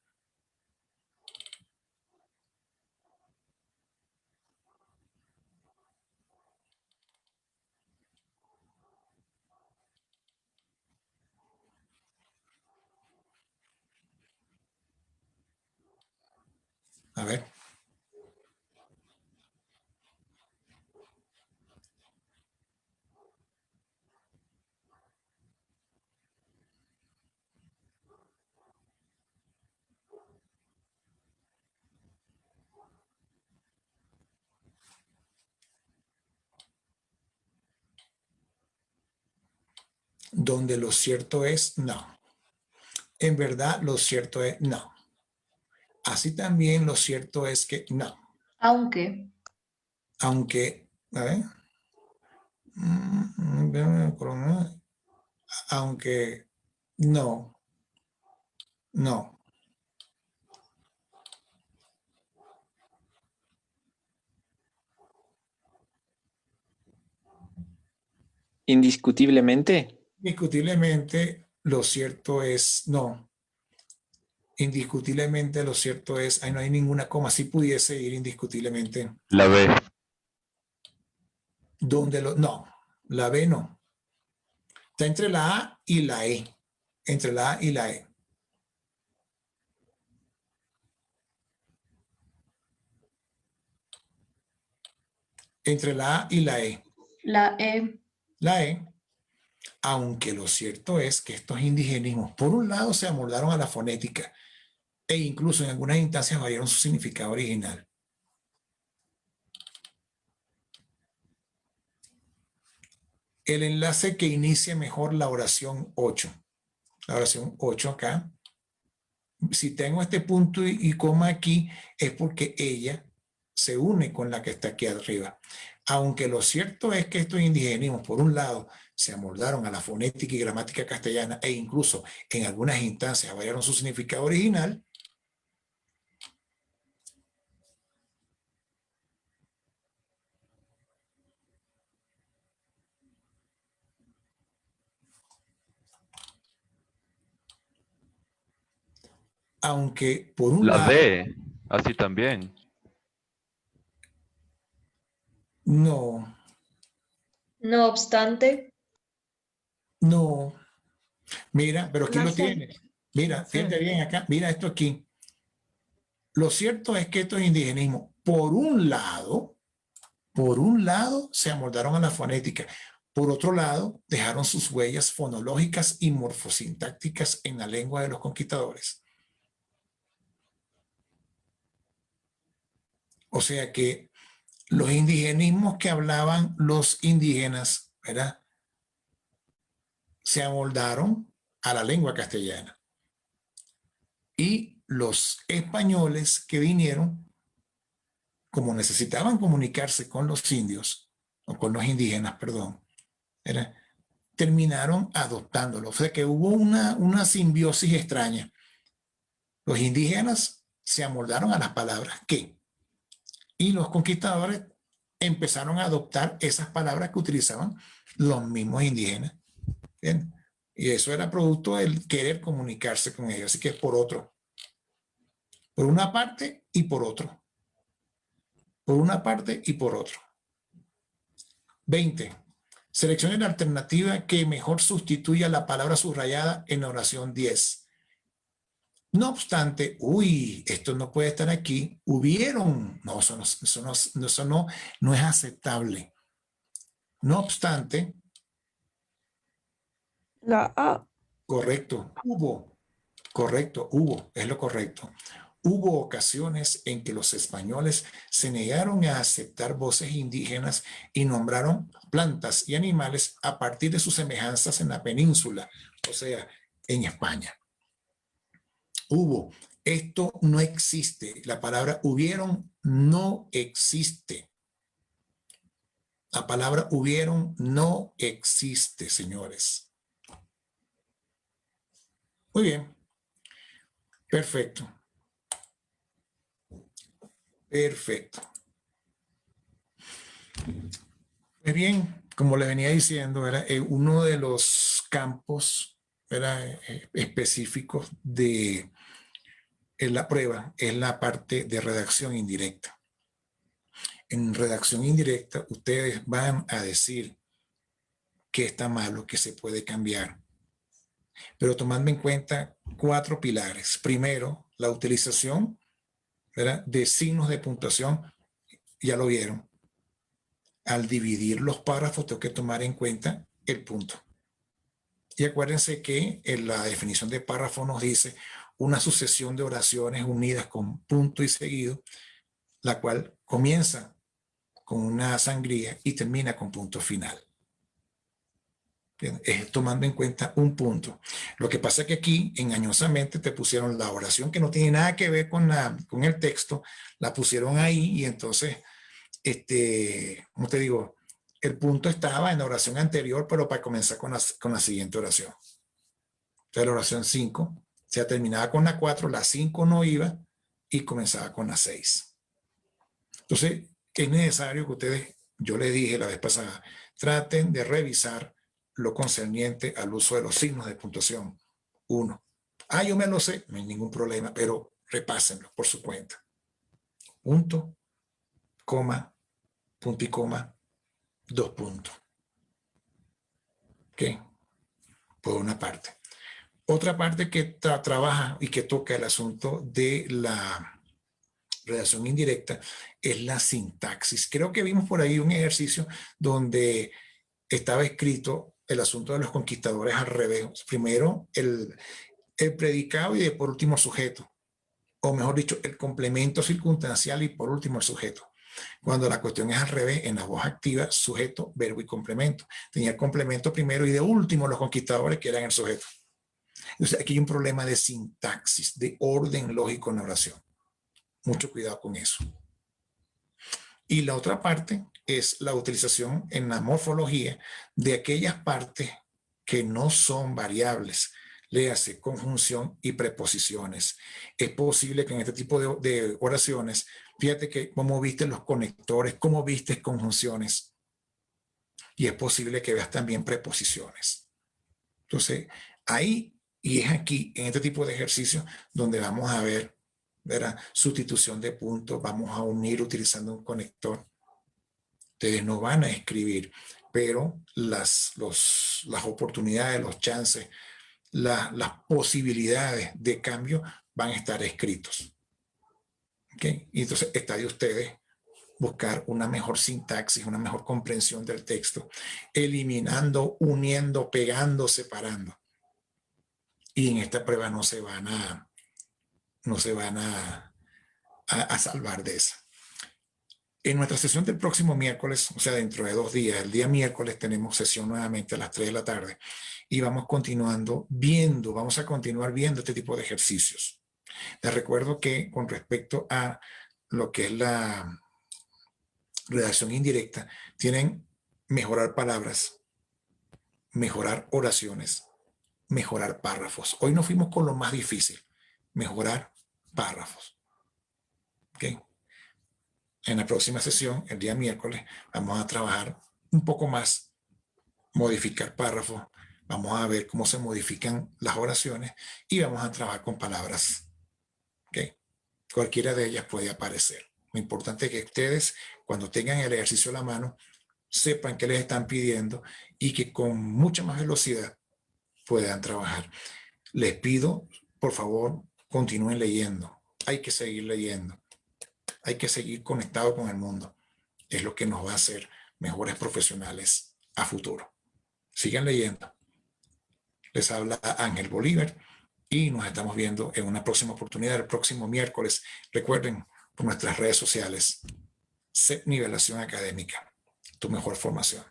A ver. Donde lo cierto es no. En verdad, lo cierto es no. Así también lo cierto es que no. Aunque, a ver. Aunque no. Indiscutiblemente. Indiscutiblemente, lo cierto es no. Indiscutiblemente, lo cierto es, ahí no hay ninguna coma. Si pudiese ir indiscutiblemente. La B. No, la B no. Está entre la A y la E. Entre la A y la E. Entre la A y la E. la E, La E. Aunque lo cierto es que estos indigenismos, por un lado, se amoldaron a la fonética e incluso en algunas instancias variaron su significado original. El enlace que inicia mejor la oración 8. La oración 8 acá. Si tengo este punto y coma aquí, es porque ella se une con la que está aquí arriba. Aunque lo cierto es que estos indigenismos, por un lado, se amoldaron a la fonética y gramática castellana e incluso en algunas instancias variaron su significado original, Aunque por un La lado, D, así también. no, No obstante, no. Mira, pero aquí La lo C. tienes. Mira, Sí. fíjate bien acá, mira esto aquí. Lo cierto es que estos indigenismos, por un lado, se amoldaron a la fonética. Por otro lado, dejaron sus huellas fonológicas y morfosintácticas en la lengua de los conquistadores. O sea que los indigenismos que hablaban los indígenas, ¿verdad?, se amoldaron a la lengua castellana. Y los españoles que vinieron, como necesitaban comunicarse con los indios, o con los indígenas, perdón, ¿verdad?, terminaron adoptándolo. O sea que hubo una simbiosis extraña. Los indígenas se amoldaron a las palabras que, y los conquistadores empezaron a adoptar esas palabras que utilizaban los mismos indígenas. ¿Bien? Y eso era producto del querer comunicarse con ellos. Así que por otro, por una parte y por otro. Por una parte y por otro. 20. Seleccione la alternativa que mejor sustituya la palabra subrayada en la oración 10. No obstante, esto no puede estar aquí. Hubieron, no, no es aceptable. No obstante, La A. correcto, hubo, es lo correcto. Hubo ocasiones en que los españoles se negaron a aceptar voces indígenas y nombraron plantas y animales a partir de sus semejanzas en la península, o sea, en España. Hubo, esto no existe. La palabra hubieron no existe. La palabra hubieron no existe, señores. Muy bien. Perfecto. Perfecto. Muy bien, como le venía diciendo, era uno de los campos específicos de la prueba es la parte de redacción indirecta. En redacción indirecta, ustedes van a decir que está malo, que se puede cambiar, pero tomando en cuenta 4 pilares. Primero, la utilización, ¿verdad?, de signos de puntuación, ya lo vieron. Al dividir los párrafos tengo que tomar en cuenta el punto. Y acuérdense que en la definición de párrafo nos dice una sucesión de oraciones unidas con punto y seguido, la cual comienza con una sangría y termina con punto final. Bien, es tomando en cuenta un punto. Lo que pasa es que aquí engañosamente te pusieron la oración que no tiene nada que ver con el texto, la pusieron ahí y entonces, ¿cómo te digo? El punto estaba en la oración anterior, pero para comenzar con la siguiente oración. Entonces la oración 5 se terminaba con la 4, la 5 no iba y comenzaba con la 6. Entonces es necesario que ustedes, yo les dije la vez pasada, traten de revisar lo concerniente al uso de los signos de puntuación. 1. Yo me lo sé, no hay ningún problema, pero repásenlo por su cuenta. Punto, coma, punto y coma, 2 puntos. ¿Ok? Por una parte. Otra parte que trabaja y que toca el asunto de la redacción indirecta es la sintaxis. Creo que vimos por ahí un ejercicio donde estaba escrito el asunto de los conquistadores al revés. Primero el predicado y por último el sujeto. O mejor dicho, el complemento circunstancial y por último el sujeto. Cuando la cuestión es al revés, en la voz activa, sujeto, verbo y complemento. Tenía el complemento primero y de último los conquistadores, que eran el sujeto. Entonces aquí hay un problema de sintaxis, de orden lógico en la oración. Mucho cuidado con eso. Y la otra parte es la utilización en la morfología de aquellas partes que no son variables. Léase conjunción y preposiciones. Es posible que en este tipo de oraciones, fíjate que cómo viste los conectores, cómo viste conjunciones. Y es posible que veas también preposiciones. Entonces, ahí Y es aquí, en este tipo de ejercicios, donde vamos a ver, ¿verdad?, sustitución de puntos, vamos a unir utilizando un conector. Ustedes no van a escribir, pero las oportunidades, los chances, las posibilidades de cambio van a estar escritos. ¿Okay? Y entonces está de ustedes buscar una mejor sintaxis, una mejor comprensión del texto, eliminando, uniendo, pegando, separando. Y en esta prueba no se van a salvar de esa. En nuestra sesión del próximo miércoles, o sea, dentro de 2 días, el día miércoles tenemos sesión nuevamente a las 3 de la tarde y vamos a continuar viendo este tipo de ejercicios. Les recuerdo que con respecto a lo que es la redacción indirecta, tienen mejorar palabras, mejorar oraciones, mejorar párrafos. Hoy nos fuimos con lo más difícil, mejorar párrafos. ¿Ok? En la próxima sesión, el día miércoles, vamos a trabajar un poco más, modificar párrafos, vamos a ver cómo se modifican las oraciones y vamos a trabajar con palabras. ¿Ok? Cualquiera de ellas puede aparecer. Lo importante es que ustedes, cuando tengan el ejercicio a la mano, sepan qué les están pidiendo y que con mucha más velocidad puedan trabajar. Les pido, por favor, continúen leyendo. Hay que seguir leyendo. Hay que seguir conectado con el mundo. Es lo que nos va a hacer mejores profesionales a futuro. Sigan leyendo. Les habla Ángel Bolívar y nos estamos viendo en una próxima oportunidad el próximo miércoles. Recuerden, por nuestras redes sociales, CEP Nivelación Académica, tu mejor formación.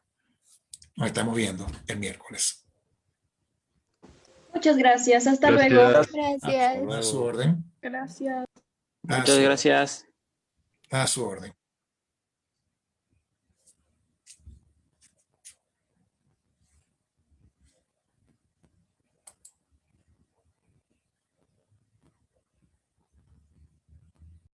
Nos estamos viendo el miércoles. Muchas gracias. Hasta Gracias. luego. Gracias. A su orden. Gracias. A Muchas su- gracias. A su orden.